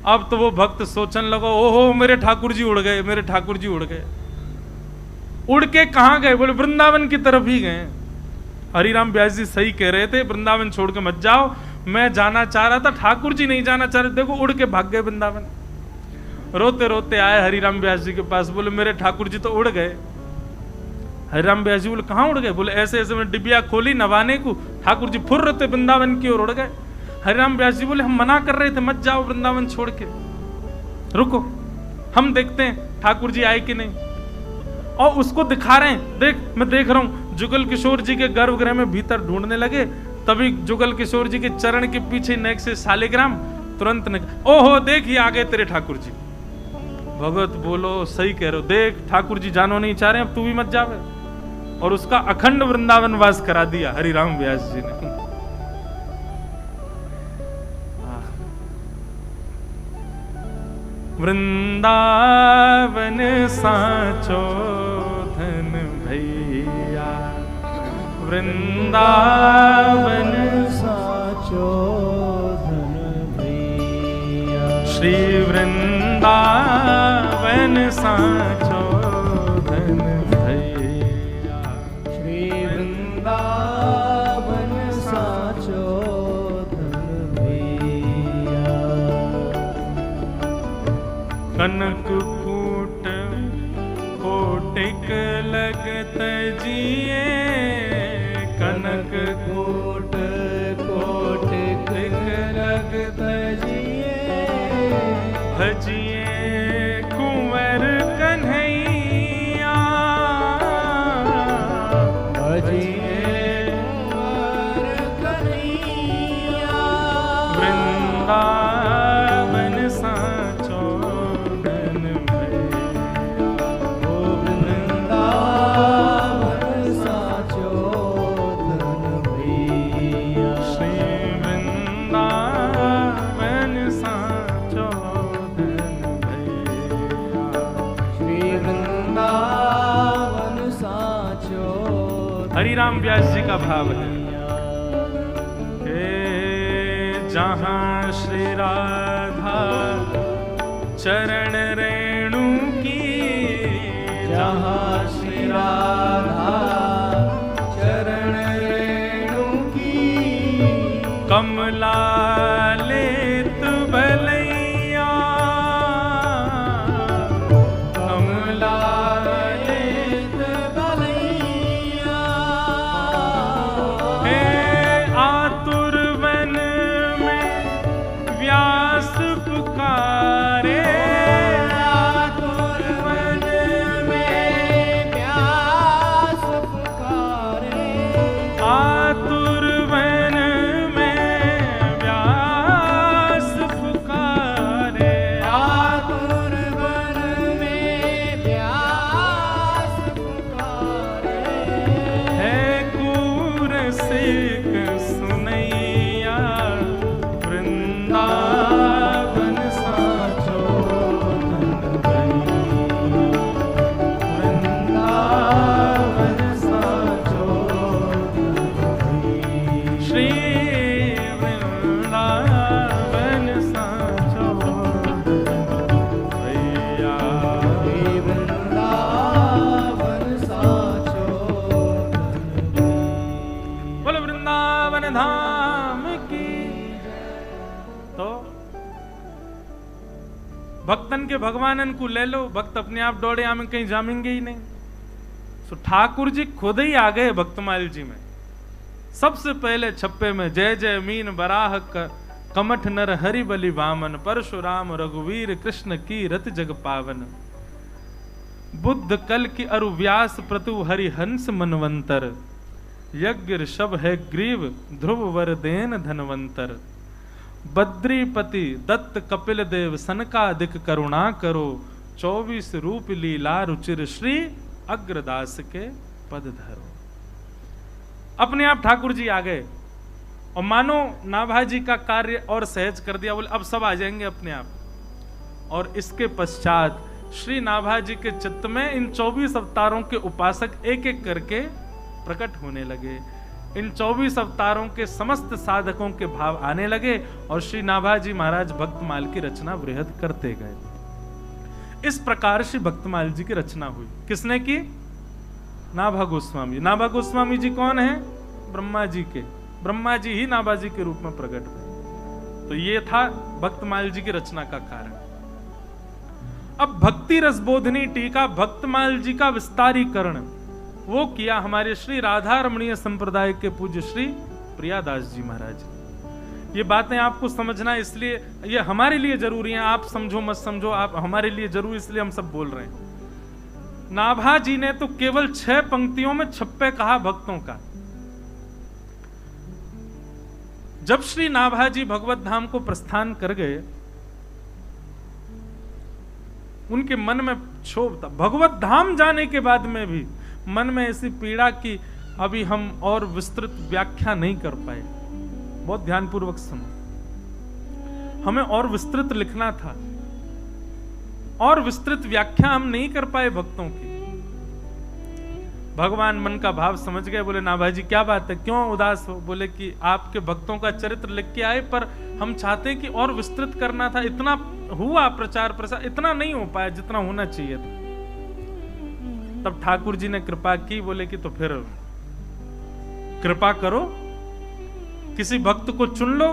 अब तो वो भक्त सोचने लगा, ओहो मेरे ठाकुर जी उड़ गए, मेरे ठाकुर जी उड़ गए। उड़ के कहां गए? बोले वृंदावन की तरफ ही गए। हरिराम व्यास जी सही कह रहे थे, वृंदावन छोड़ के मत जाओ, मैं जाना चाह रहा था, ठाकुर जी नहीं जाना चाह रहे, देखो उड़ के भाग गए वृंदावन। रोते रोते आए हरिराम व्यास जी के पास, बोले मेरे ठाकुर जी तो उड़ गए। हरिराम व्यास जी बोले कहां उड़ गए? बोले ऐसे ऐसे मैंने डिबिया खोली नवाने को, ठाकुर जी फुर्र थे वृंदावन की ओर उड़ गए। हरिराम व्यास जी बोले हम मना कर रहे थे मत जाओ वृंदावन छोड़ के, रुको हम देखते हैं ठाकुर जी आए कि नहीं। और उसको दिखा रहे हैं, देख मैं देख रहा हूं। जुगल किशोर जी के गर्भगृह में भीतर ढूंढने लगे, तभी जुगल किशोर जी के चरण के पीछे नेक से शालिग्राम तुरंत ओहो देखिए आ गए तेरे ठाकुर जी। भगत बोलो सही कह रहे हो, देख ठाकुर जी जानो नहीं चाह रहे, अब तू भी मत जावे। और उसका अखंड वृंदावन वास करा दिया हरिराम व्यास जी ने। वृंदावन साचो धन भैया, वृंदावन साचो धन भैया, श्री वृंदावन साचो धन भैया, श्री वृंदावन साचो धन भैया। कनक कूट कोटिक लगत जिए, कनक कोट कोटिक लगत जिए, भजिए कुंवर कन्हैया, भजिए कुंवर कन्हैया। वृंदावन साचो धन भैया, ओ वृंदावन साचो धन भैया, श्री वृंदावन साचो धन भैया, श्री वृंदावन साचो हरिराम व्यास जी का भाव है। जहाँ श्री राधा चरण रेणु की, जहाँ श्री राधा चरण रेणु की, कमला लेत भलैया, कमला लेत भलैया। हे आतुर वन में व्यास पुकारे, आतुर वन में व्यास पुकारे, आतुर वन में व्यास पुकारे, आतुर वन में व्यास पुकारे। है कूर सिक सुनैया, वृंदावन साचो धन भैया, वृंदावन साचो धन भैया, श्री वृंदावन साचो धन भैया, श्री वृंदावन साचो धन भैया। बोलो वृंदावन धाम की। तो भक्तन के भगवानन को ले लो, भक्त अपने आप दौड़े आमे कहीं जामेंगे ही नहीं। तो ठाकुर जी खुद ही आ गए भक्तमाल जी में। सबसे पहले छप्पे में जय जय मीन बराह कमठ नर हरि बलि वामन, परशुराम रघुवीर कृष्ण की रति जग पावन, बुद्ध कल की अरु व्यास प्रतु हरि हंस मनवंतर, यज्ञ ऋषभ है ग्रीव ध्रुव वरदेन धनवंतर, बद्रीपति दत्त कपिल देव सनकादिक करुणा करो, 24 रूप लीला रुचिर श्री अग्रदास के पद धरो। अपने आप ठाकुर जी आ गए और मानो नाभाजी का कार्य और सहज कर दिया, बोले अब सब आ जाएंगे अपने आप। और इसके पश्चात श्री नाभाजी के चित्त में इन 24 अवतारों के उपासक एक एक करके प्रकट होने लगे। इन 24 अवतारों के समस्त साधकों के भाव आने लगे और श्री नाभाजी महाराज भक्तमाल की रचना बृहद करते गए। इस प्रकार श्री भक्तमाल जी की रचना हुई। किसने की? नाभा गोस्वामी। नाभा गोस्वामी जी कौन है? ब्रह्मा जी के। ब्रह्मा जी ही नाभाजी के रूप में प्रकट हुए। तो ये था भक्तमाल जी की रचना का कारण। अब भक्ति रसबोधनी टीका भक्तमाल जी का विस्तारीकरण वो किया हमारे श्री राधा रमणीय संप्रदाय के पूज्य श्री प्रियादास जी महाराज। ये बातें आपको समझना इसलिए ये हमारे लिए जरूरी है। आप समझो मत समझो, आप हमारे लिए जरूरी इसलिए हम सब बोल रहे हैं। नाभा जी ने तो केवल 6 पंक्तियों में छप्पे कहा भक्तों का। जब श्री नाभा जी भगवत धाम को प्रस्थान कर गए उनके मन में क्षोभ था। भगवत धाम जाने के बाद में भी मन में ऐसी पीड़ा कि अभी हम और विस्तृत व्याख्या नहीं कर पाए। बहुत ध्यानपूर्वक सुनो, हमें और विस्तृत लिखना था, और विस्तृत व्याख्या हम नहीं कर पाए भक्तों की। भगवान मन का भाव समझ गए, बोले नाभाजी क्या बात है, क्यों उदास हो? बोले कि आपके भक्तों का चरित्र लिख के आए, पर हम चाहते कि और विस्तृत करना था। इतना हुआ प्रचार प्रसार, इतना नहीं हो पाया जितना होना चाहिए था। तब ठाकुर जी ने कृपा की, बोले कि तो फिर कृपा करो, किसी भक्त को चुन लो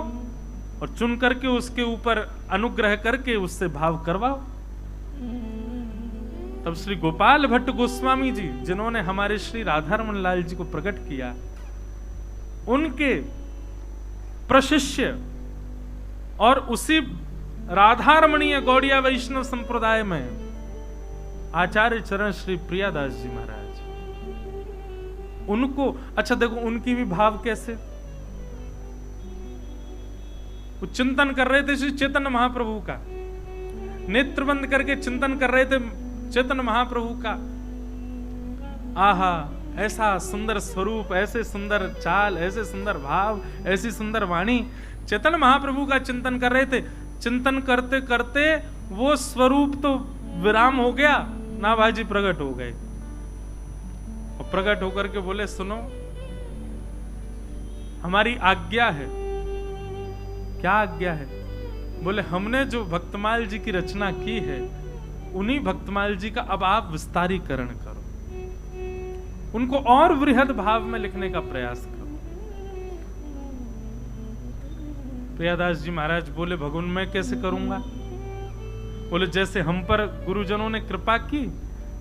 और चुन करके उसके ऊपर अनुग्रह करके उससे भाव करवाओ। तब श्री गोपाल भट्ट गोस्वामी जी, जिन्होंने हमारे श्री राधारमण लाल जी को प्रकट किया, उनके प्रशिष्य और उसी राधारमणीय गौड़िया वैष्णव संप्रदाय में आचार्य चरण श्री प्रियादास जी महाराज, उनको अच्छा देखो उनकी भी भाव कैसे, वो चिंतन कर रहे थे श्री चैतन्य महाप्रभु का, नेत्र बंद करके चिंतन कर रहे थे चैतन्य महाप्रभु का। आहा, ऐसा सुंदर स्वरूप, ऐसे सुंदर चाल, ऐसे सुंदर भाव, ऐसी सुंदर वाणी। चैतन्य महाप्रभु का चिंतन कर रहे थे। चिंतन करते करते वो स्वरूप तो विराम हो गया, नाभाजी प्रकट हो गए और प्रकट होकर के बोले सुनो, हमारी आज्ञा है। क्या आज्ञा है? बोले हमने जो भक्तमाल जी की रचना की है, उन्हीं भक्तमाल जी का अब आप विस्तारीकरण करो, उनको और वृहद भाव में लिखने का प्रयास करो। प्रियादास जी महाराज बोले भगवान मैं कैसे करूंगा? बोले जैसे हम पर गुरुजनों ने कृपा की,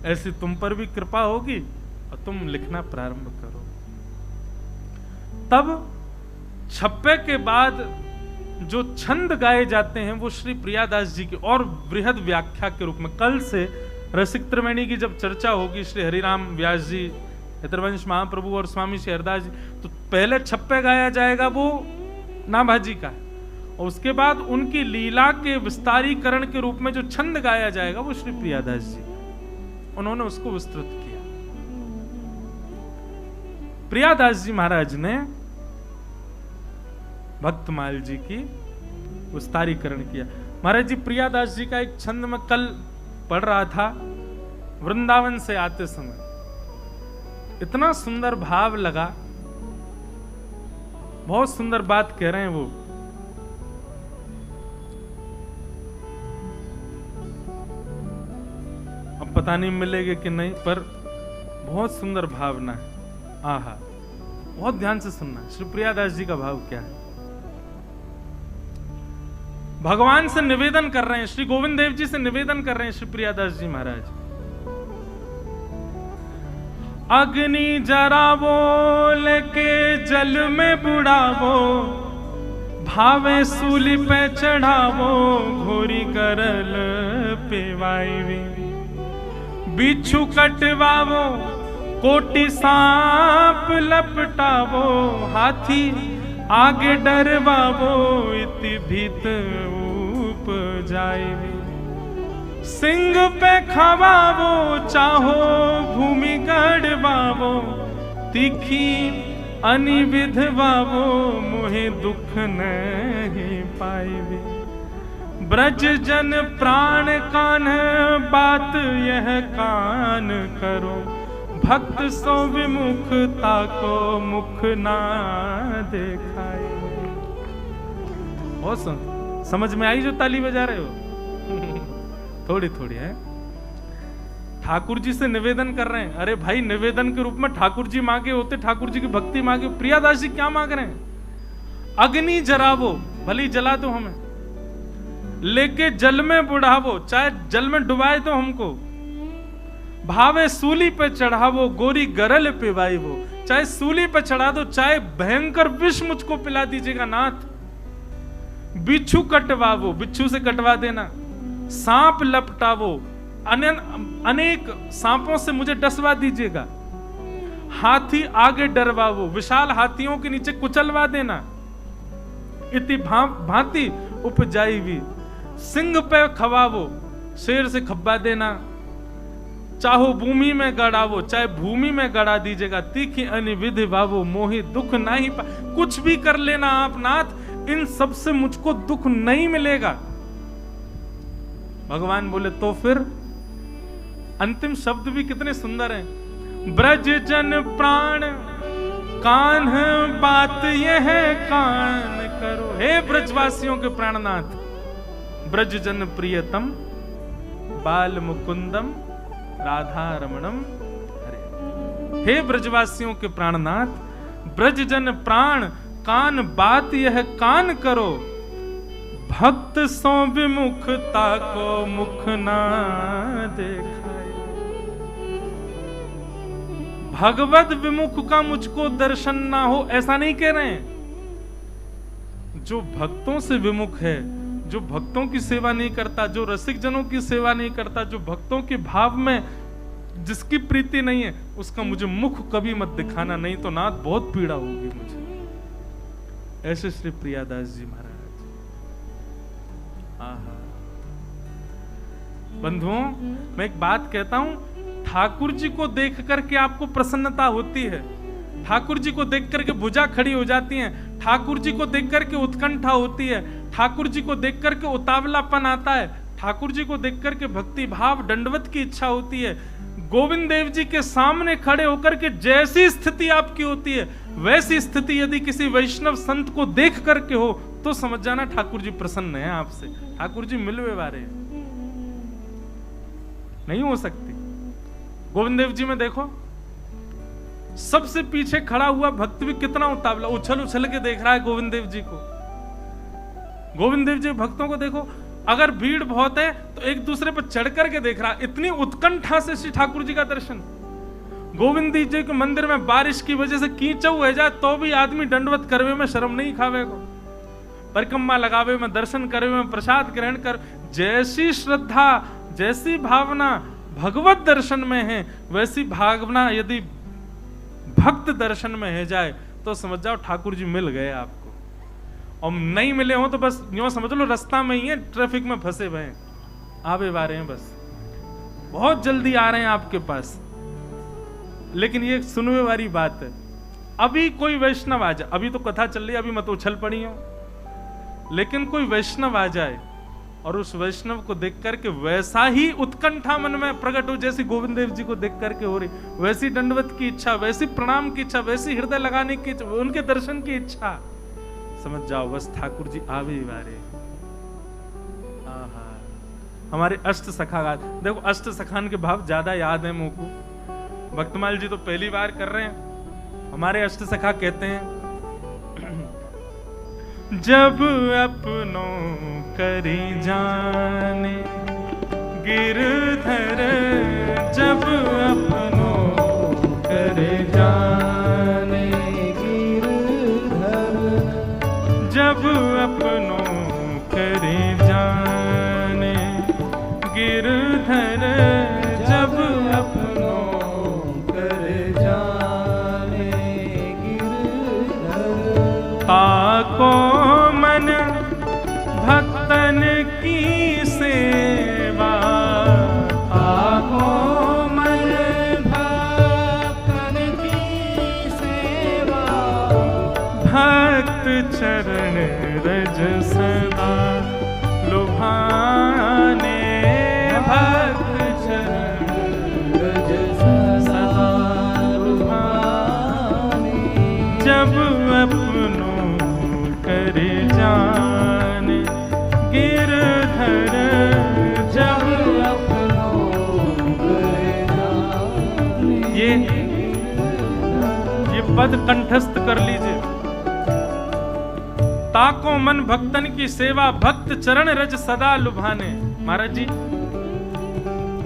ऐसी तुम पर भी कृपा होगी और तुम लिखना प्रारंभ करो। तब छप्पे के बाद जो छंद गाए जाते हैं वो श्री प्रियादास जी की और वृहद व्याख्या के रूप में। कल से रसिक त्रिवेणी की जब चर्चा होगी, श्री हरिराम व्यास जी, हितरवंश महाप्रभु और स्वामी श्री हरदास जी, तो पहले छप्पे गाया जाएगा वो नाभाजी का, और उसके बाद उनकी लीला के विस्तारीकरण के रूप में जो छंद गाया जाएगा वो श्री प्रियादास जी, उन्होंने उसको विस्तृत किया। प्रियादास जी महाराज ने भक्तमाल जी की विस्तारीकरण किया। महाराज जी प्रियादास जी का एक छंद में कल पढ़ रहा था, वृंदावन से आते समय इतना सुंदर भाव लगा, बहुत सुंदर बात कह रहे हैं वो। अब पता नहीं मिलेगा कि नहीं, पर बहुत सुंदर भावना है। आहा, बहुत ध्यान से सुनना, श्री प्रियादास जी का भाव क्या है। भगवान से निवेदन कर रहे हैं, श्री गोविंद देव जी से निवेदन कर रहे हैं श्री प्रियादास जी महाराज। अग्नि जरावो लेके जल में बुड़ावो, भावे सूली पे चढ़ावो, घोरी करल पेवाई, बिच्छू कटवावो, कोटि सांप लपटावो, हाथी आगे डरवावो, इति भीत उपजाई, सिंह पे खवावो, चाहो भूमि गढ़वावो, तीखी अनिविधवावो, मोहे दुख नहीं पाई, ब्रज जन प्राण कान, बात यह कान करो, भक्त सो विमुखता को मुख ना देखाए। और समझ में आई जो ताली बजा रहे हो? थोड़ी थोड़ी है। ठाकुर जी से निवेदन कर रहे हैं। अरे भाई, निवेदन के रूप में ठाकुर जी मांगे होते, ठाकुर जी की भक्ति मांगे। प्रियादास जी क्या मांग रहे हैं? अग्नि जरावो, भली जला दो हमें, लेके जल में बुढ़ावो, चाहे जल में डुबाए दो हमको, भावे सूली पे चढ़ावो, गोरी गरल पिवाई वो, चाहे सूली पे चढ़ा दो, चाहे भयंकर विष मुझको पिला दीजिएगा नाथ, बिच्छू कटवावो, बिच्छू से कटवा देना, सांप लपटावो, अनेक सांपों से मुझे डसवा दीजिएगा, हाथी आगे डरवावो, विशाल हाथियों के नीचे कुचलवा देना, इति भांति उपजाई भी, सिंह पे खवावो, शेर से खब्बा देना, चाहो भूमि में गड़ावो, चाहे भूमि में गड़ा दीजिएगा, तीखी अनिविधि भावो, मोहि दुख नहीं पा। कुछ भी कर लेना आप नाथ, इन सब से मुझको दुख नहीं मिलेगा। भगवान बोले तो फिर अंतिम शब्द भी कितने सुंदर हैं। ब्रज जन प्राण कान बात यह कान करो। हे ब्रजवासियों के प्राणनाथ, ब्रज जन प्रियतम बाल मुकुंदम राधा रमणम हरे। हे ब्रजवासियों के प्राणनाथ, ब्रज जन प्राण कान बात यह कान करो, भक्त सो विमुखता को मुख ना देखाए। भगवत विमुख का मुझको दर्शन ना हो, ऐसा नहीं कह रहे हैं। जो भक्तों से विमुख है, जो भक्तों की सेवा नहीं करता, जो रसिक जनों की सेवा नहीं करता, जो भक्तों के भाव में जिसकी प्रीति नहीं है, उसका मुझे मुख कभी मत दिखाना, नहीं तो नाथ बहुत पीड़ा होगी मुझे। ऐसे श्री प्रियादास जी महाराज। आहा बंधुओं, मैं एक बात कहता हूं, ठाकुर जी को देख करके आपको प्रसन्नता होती है, ठाकुर जी को देख करके भुजा खड़ी हो जाती है, ठाकुर जी को देख करके उत्कंठा होती है, ठाकुर जी को देख करके उतावलापन आता है, ठाकुर जी को देख करके भक्ति भाव दंडवत की इच्छा होती है। गोविंद देव जी के सामने खड़े होकर के जैसी स्थिति आपकी होती है, वैसी स्थिति यदि किसी वैष्णव संत को देख करके हो तो समझ जाना ठाकुर जी प्रसन्न है आपसे, ठाकुर जी मिलवे वाले हैं। नहीं हो सकती। गोविंद देव जी में देखो, सबसे पीछे खड़ा हुआ भक्त भी कितना उतावला, उछल उछल के देख रहा है गोविंद देव जी को। गोविंद देव जी भक्तों को देखो, अगर भीड़ बहुत है तो एक दूसरे पर चढ़ करके देख रहा है, इतनी उत्कंठा से श्री ठाकुर जी का दर्शन। गोविंद जी के मंदिर में बारिश की वजह से कीचड़ हो जाए तो भी आदमी दंडवत करवे में शर्म नहीं खावे को, परिक्रमा लगावे में, दर्शन करवे में, प्रसाद ग्रहण कर, जैसी श्रद्धा जैसी भावना भगवत दर्शन में है, वैसी भावना यदि भक्त दर्शन में है जाए तो समझ जाओ ठाकुर जी मिल गए आपको। और नहीं मिले हो तो बस यूं समझ लो रास्ता में ही है, ट्रैफिक में फंसे हुए हैं, आवे आ रहे हैं, बस बहुत जल्दी आ रहे हैं आपके पास। लेकिन ये सुनने वाली बात है, अभी कोई वैष्णव आ जाए, अभी तो कथा चल रही है, अभी मत उछल पड़ी हो, लेकिन कोई वैष्णव आ जाए और उस वैष्णव को देख करके वैसा ही उत्कंठा मन में प्रकट हो जैसी गोविंद देव जी को देख करके हो रही, वैसी दंडवत की इच्छा, वैसी प्रणाम की इच्छा, वैसी हृदय लगाने की इच्छा, उनके दर्शन की इच्छा, समझ जाओ बस ठाकुर जी आवे ही वारे। आहा, हमारे अष्ट सखा गात, देखो अष्ट सखान के भाव ज्यादा याद है मुझको, भक्तमाल जी तो पहली बार कर रहे हैं। हमारे अष्ट सखा कहते हैं, जब अपनों करी जाने गिरधर, जब अपनों करे जाने गिरधर, जब अपनों करे जाने गिरधर, जब अपनों करे जाने गिरधर, ताको मन भक्तन की सेवा, ताको मन भक्तन की सेवा, भक्त चरण रज सदा लुभाने, भक्त चरण रज सदा लुभाने, जब अपनों करे जान गिरधर, जब अपनों करे जान। ये पद कंठस्थ कर लीजिए, ताको मन भक्तन की सेवा, भक्त चरण रज सदा लुभाने। महाराज जी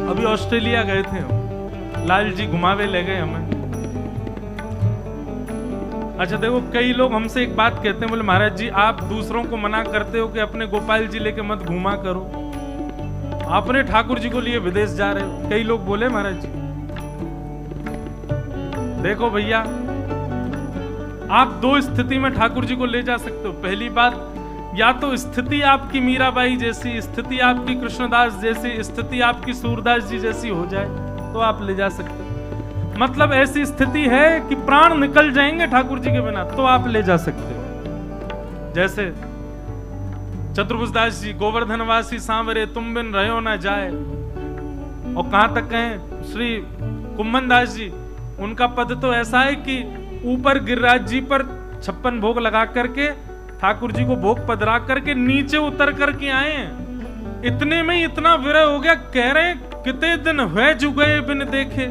अभी ऑस्ट्रेलिया गए थे, लाल जी घुमावे ले गए हमें। अच्छा देखो, कई लोग हमसे एक बात कहते हैं, बोले महाराज जी आप दूसरों को मना करते हो कि अपने गोपाल जी लेके मत घुमा करो, अपने ठाकुर जी को लिए विदेश जा रहे हो। कई लोग बोले महाराज जी, देखो भैया आप दो स्थिति में ठाकुर जी को ले जा सकते हो। पहली बात, या तो स्थिति आपकी मीराबाई जैसी, स्थिति आपकी कृष्णदास जैसी, स्थिति आपकी सूरदास जी जैसी हो जाए तो आप ले जा सकते हो। मतलब ऐसी स्थिति है कि प्राण निकल जाएंगे ठाकुर जी के बिना तो आप ले जा सकते हो। जैसे चतुर्भुजदास जी, गोवर्धनवासी सांवरे तुम बिन रहो ना जाए। और कहां तक कहें श्री कुम्भन दास जी, उनका पद तो ऐसा है कि ऊपर गिरिराज जी पर 56 भोग लगा करके ठाकुर जी को भोग पधरा करके नीचे उतर करके आए हैं। इतने में इतना विरह हो गया, कह रहे कितने दिन हुए जुगे बिन देखे।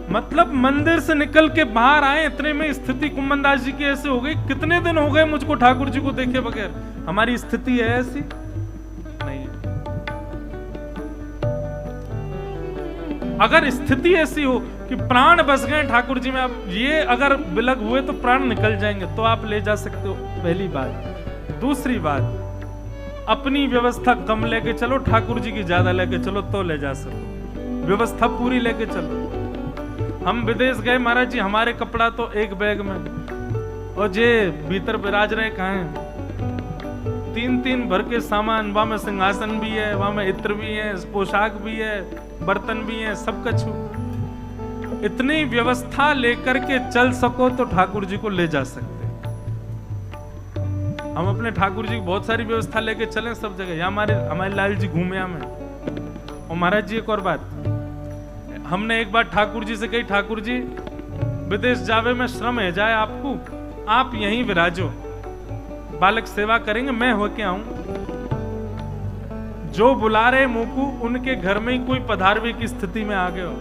मतलब मंदिर से निकल के बाहर आए, इतने में स्थिति कुम्भन दास जी की ऐसे हो गई, कितने दिन हो गए मुझको ठाकुर जी को देखे बगैर। हमारी स्थिति है ऐसी नहीं है। अगर स्थिति ऐसी हो कि प्राण बस गए ठाकुर जी में, आप ये अगर विलग हुए तो प्राण निकल जाएंगे तो आप ले जा सकते हो, पहली बात। दूसरी बात, अपनी व्यवस्था कम लेके चलो, ठाकुर जी की ज्यादा लेके चलो तो ले जा सको। व्यवस्था पूरी लेके चलो। हम विदेश गए महाराज जी, हमारे कपड़ा तो एक बैग में, और जे भीतर विराज रहे कहाँ हैं 3-3 भर के सामान। वहां में सिंहासन भी है, वहां में इत्र भी है, पोशाक भी है, बर्तन भी है, सब कछु। इतनी व्यवस्था लेकर के चल सको तो ठाकुर जी को ले जा सकते। हम अपने ठाकुर जी की बहुत सारी व्यवस्था लेके चले सब जगह। यहाँ हमारे लाल जी घूमे में। और महाराज जी एक और बात, हमने एक बार ठाकुर जी से कही, ठाकुर जी विदेश जावे में श्रम है जाए आपको, आप यहीं विराजो, बालक सेवा करेंगे, मैं होके आऊं। जो बुला रहे मुकू उनके घर में ही कोई पधारवे की स्थिति में आ गए हो।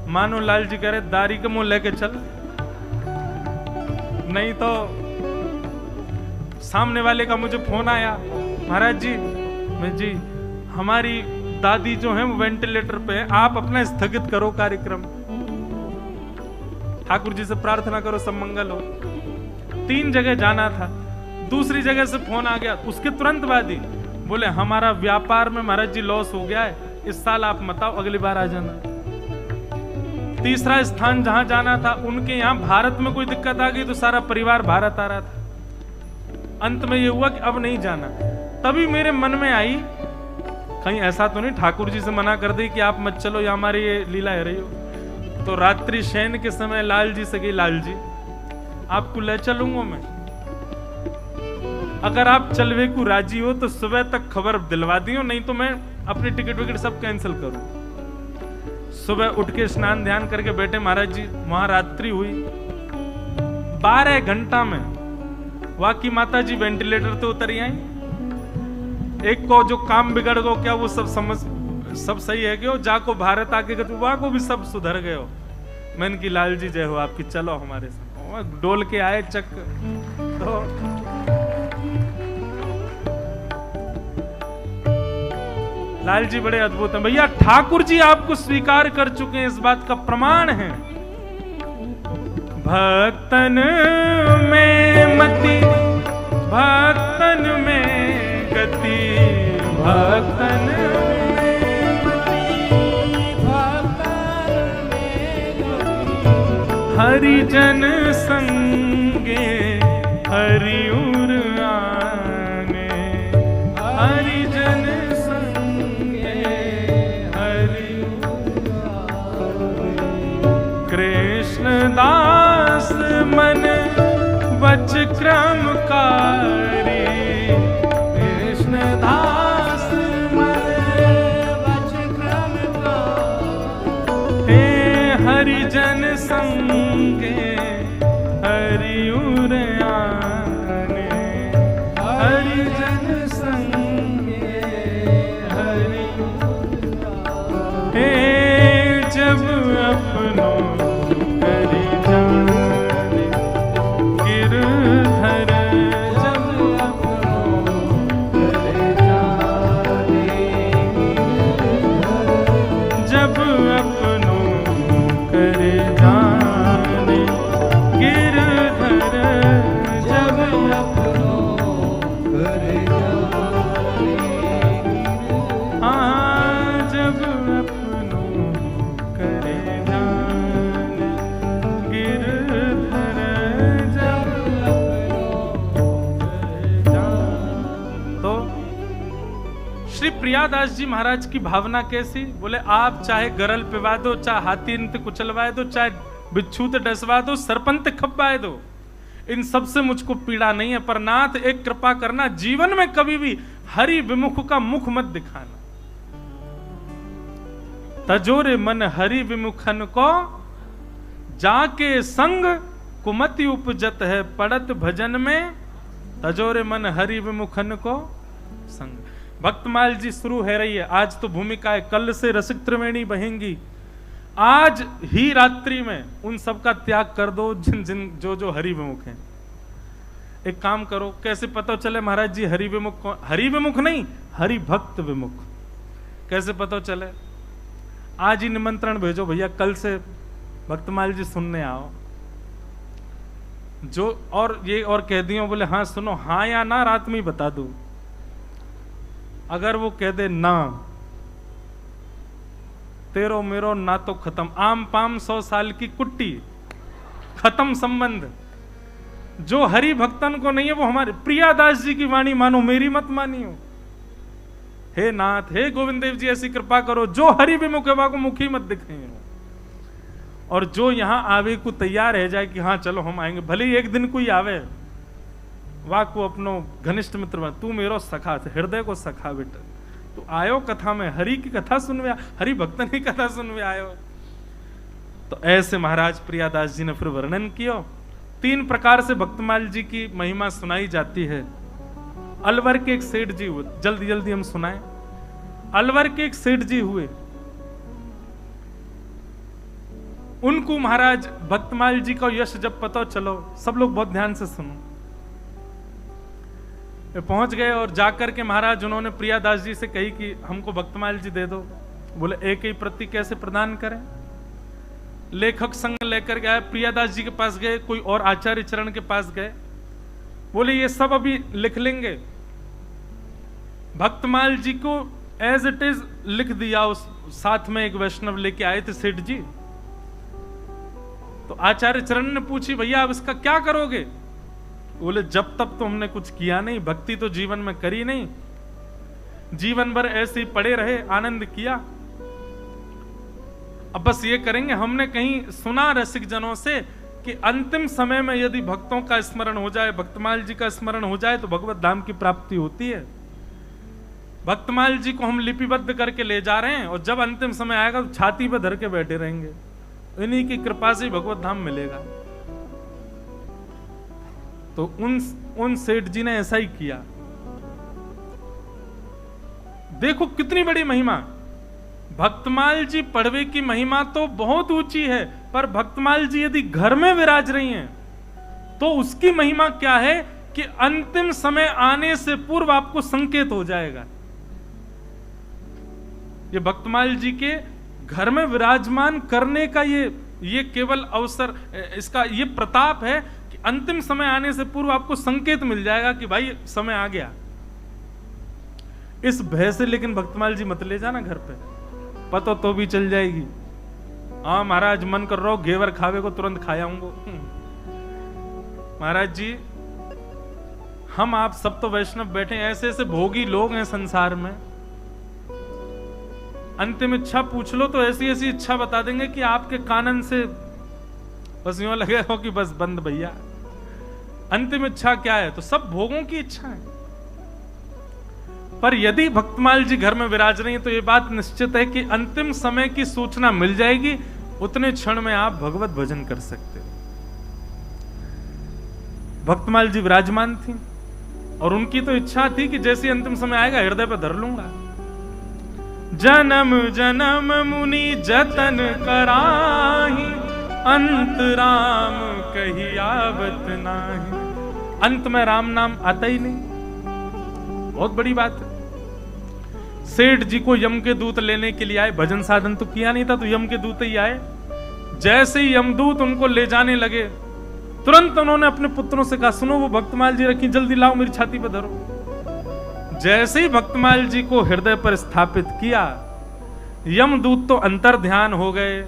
मानो लाल जी कह रहे दारी के मुंह लेके चल, नहीं तो सामने वाले का मुझे फोन आया, महाराज जी मैं जी हमारी दादी जो है वो वेंटिलेटर पे है, आप अपना स्थगित करो कार्यक्रम, ठाकुर जी से प्रार्थना करो सब मंगल हो। 3 जगह जाना था, दूसरी जगह से फोन आ गया, उसके तुरंत बाद ही बोले हमारा व्यापार में महाराज जी लॉस हो गया है, इस साल आप मत आओ, अगली बार आ जाना। तीसरा स्थान जहां जाना था, उनके यहां भारत में कोई दिक्कत आ गई तो सारा परिवार भारत आ रहा था। अंत में यह हुआ कि अब नहीं जाना। तभी मेरे मन में आई, कहीं ऐसा तो नहीं ठाकुर जी से मना कर दी कि आप मत चलो, या हमारी ये लीला है रही हो। तो रात्रि शयन के समय लाल जी से गई, लाल जी आपको ले चलूंगा मैं, अगर आप चलवे को राजी हो तो सुबह तक खबर दिलवा दियो, नहीं तो मैं अपनी टिकट विकेट सब कैंसिल करूं। सुबह उठ के स्नान ध्यान करके बैठे महाराज जी, वहां रात्रि हुई। 12 घंटा में वाकी माता जी वेंटिलेटर तो उतरी आई। एक को जो काम बिगड़ गो क्या वो सब समझ सब सही है क्यों, जाको भारत आके वहां को भी सब सुधर गए हो। मैंने की लाल जी जय हो आपकी, चलो हमारे साथ। डोल के आए चक तो लाल जी बड़े अद्भुत हैं भैया। ठाकुर जी आपको स्वीकार कर चुके हैं, इस बात का प्रमाण है। भक्तन में मति, भक्तन में गति, भक्तन में मति, भक्तन में गति। हरिजन संगे हरिउर आने, हरिजन कृष्णदास मन वच क्रमकारी, कृष्णदास मन वच क्रमकारी। हे हरिजन संगे हरिउर आने, हरिजन संगे हरिउर आने। हे जब अपनों गिरधर प्रियादास जी महाराज की भावना कैसी? बोले आप चाहे गरल पिवा दो, चाहे हाथी इंत कुचलवाए दो, चाहे बिच्छू ते डसवा दो, सरपंत खप्पाए दो, इन सब से मुझको पीड़ा नहीं है, पर नाथ एक कृपा करना, जीवन में कभी भी हरि विमुख का मुख मत दिखाना। तजोरे मन हरि विमुखन को, जाके संग कुमति उपजत है, पड़त भजन में तजोरे मन हरि विमुखन को संग। भक्तमाल जी शुरू है रही है, आज तो भूमिका है, कल से रसिक त्रिवेणी बहेंगी। आज ही रात्रि में उन सब का त्याग कर दो जिन जिन जो हरि विमुख हैं। एक काम करो, कैसे पता चले महाराज जी हरि विमुख कौन? हरि विमुख नहीं, हरि भक्त विमुख। कैसे पता चले? आज ही निमंत्रण भेजो भैया, कल से भक्तमाल जी सुनने आओ। जो और ये और कह दियो बोले हाँ सुनो, हाँ या ना रात में ही बता दो। अगर वो कह दे ना, तेरो मेरो ना तो खत्म, आम पाम 100 साल की कुट्टी, खत्म संबंध। जो हरि भक्तन को नहीं है वो हमारे प्रियादास जी की वाणी मानो, मेरी मत मानियो। हे नाथ, हे गोविंद देव जी ऐसी कृपा करो, जो हरि विमुख है को मुखी मत दिखाइए। और जो यहां आवे को तैयार रह जाए कि हाँ चलो हम आएंगे, भले ही एक दिन कोई आवे, वाह को अपनो घनिष्ठ मित्र बन, तू मेरो सखा, हृदय को सखा बेटा, तू आयो कथा में, हरि की कथा सुनवे, हरि भक्तन की कथा सुनवे आयो। तो ऐसे महाराज प्रियादास जी ने फिर वर्णन किया। 3 प्रकार से भक्तमाल जी की महिमा सुनाई जाती है। अलवर के एक सेठ जी हुए, जल्दी जल्दी हम सुनाएं। अलवर के एक सेठ जी हुए, उनको महाराज भक्तमाल जी का यश जब पता चलो, सब लोग बहुत ध्यान से सुनो, पहुंच गए और जाकर के महाराज उन्होंने प्रियादास जी से कही कि हमको भक्तमाल जी दे दो। बोले एक ही प्रति कैसे प्रदान करें? लेखक संग लेकर गए, प्रियादास जी के पास गए, कोई और आचार्य चरण के पास गए, बोले ये सब अभी लिख लेंगे। भक्तमाल जी को एज इट इज लिख दिया। उस साथ में एक वैष्णव लेके आए थे सेठ जी। तो आचार्य चरण ने पूछी भैया अब इसका क्या करोगे? बोले जब तक तो हमने कुछ किया नहीं, भक्ति तो जीवन में करी नहीं, जीवन भर ऐसे ही पड़े रहे, आनंद किया, अब बस ये करेंगे। हमने कहीं सुना रसिक जनों से कि अंतिम समय में यदि भक्तों का स्मरण हो जाए, भक्तमाल जी का स्मरण हो जाए तो भगवत धाम की प्राप्ति होती है। भक्तमाल जी को हम लिपिबद्ध करके ले जा रहे हैं और जब अंतिम समय आएगा तो छाती पे धर के बैठे रहेंगे, इन्हीं की कृपा से भगवत धाम मिलेगा। तो उन सेठ जी ने ऐसा ही किया। देखो कितनी बड़ी महिमा। भक्तमाल जी पड़वे की महिमा तो बहुत ऊंची है, पर भक्तमाल जी यदि घर में विराज रही हैं तो उसकी महिमा क्या है कि अंतिम समय आने से पूर्व आपको संकेत हो जाएगा। ये भक्तमाल जी के घर में विराजमान करने का ये केवल अवसर, इसका ये प्रताप है कि अंतिम समय आने से पूर्व आपको संकेत मिल जाएगा कि भाई समय आ गया। इस भय से लेकिन भक्तमाल जी मत ले जाना घर पे, पता तो भी चल जाएगी। हाँ महाराज मन कर रहा हो घेवर खावे को तुरंत खा आऊंगा। महाराज जी हम आप सब तो वैष्णव बैठे, ऐसे ऐसे भोगी लोग हैं संसार में, अंतिम इच्छा पूछ लो तो ऐसी ऐसी इच्छा बता देंगे कि आपके कानन से बस यूं लगे हो कि बस बंद भैया। अंतिम इच्छा क्या है? तो सब भोगों की इच्छा है। पर यदि भक्तमाल जी घर में विराज रही है तो यह बात निश्चित है कि अंतिम समय की सूचना मिल जाएगी, उतने क्षण में आप भगवत भजन कर सकते हो। भक्तमाल जी विराजमान थी और उनकी तो इच्छा थी कि जैसे अंतिम समय आएगा हृदय पर धर लूंगा। जन्म जन्म मुनि जतन कराही, अंत राम कही आवत नाही। अंत में राम नाम आता ही नहीं, बहुत बड़ी बात है। सेठ जी को यम के दूत लेने के लिए आए, भजन साधन तो किया नहीं था, तो यम के दूत ही आए। जैसे ही यमदूत उनको ले जाने लगे, तुरंत उन्होंने अपने पुत्रों से कहा सुनो वो भक्तमाल जी रखी, जल्दी लाओ मेरी छाती पर धरो। जैसे ही भक्तमाल जी को हृदय पर स्थापित किया, यमदूत तो अंतर ध्यान हो गए।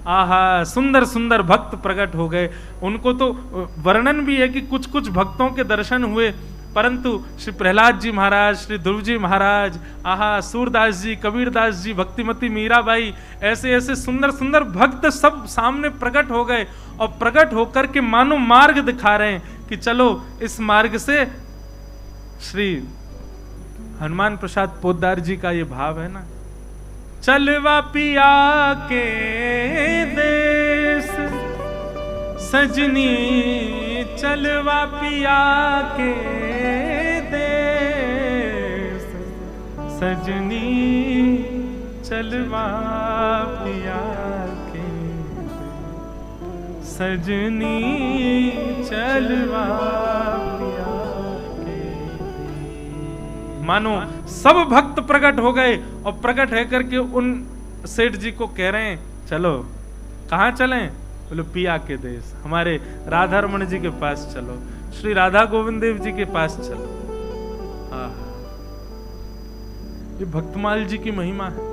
आहा, सुंदर सुंदर भक्त प्रकट हो गए। उनको तो वर्णन भी है कि कुछ कुछ भक्तों के दर्शन हुए परंतु श्री प्रहलाद जी महाराज, श्री ध्रुव जी महाराज, आहा, सूरदास जी, कबीरदास जी, भक्तिमती मीराबाई, ऐसे ऐसे सुंदर सुंदर भक्त सब सामने प्रकट हो गए और प्रकट होकर के मानो मार्ग दिखा रहे हैं कि चलो इस मार्ग से। श्री हनुमान प्रसाद पोद्दार जी का ये भाव है ना, चलवा पिया के देश सजनी, चलवा पिया के देश सजनी, चलवा पिया के सजनी, चलवा पिया के। मानो सब भक्त प्रकट हो गए और प्रकट है करके उन सेठ जी को कह रहे हैं चलो। कहाँ चलें? बोलो पिया के देश, हमारे राधा रमण जी के पास चलो, श्री राधा गोविंद देव जी के पास चलो। ये भक्तमाल जी की महिमा है।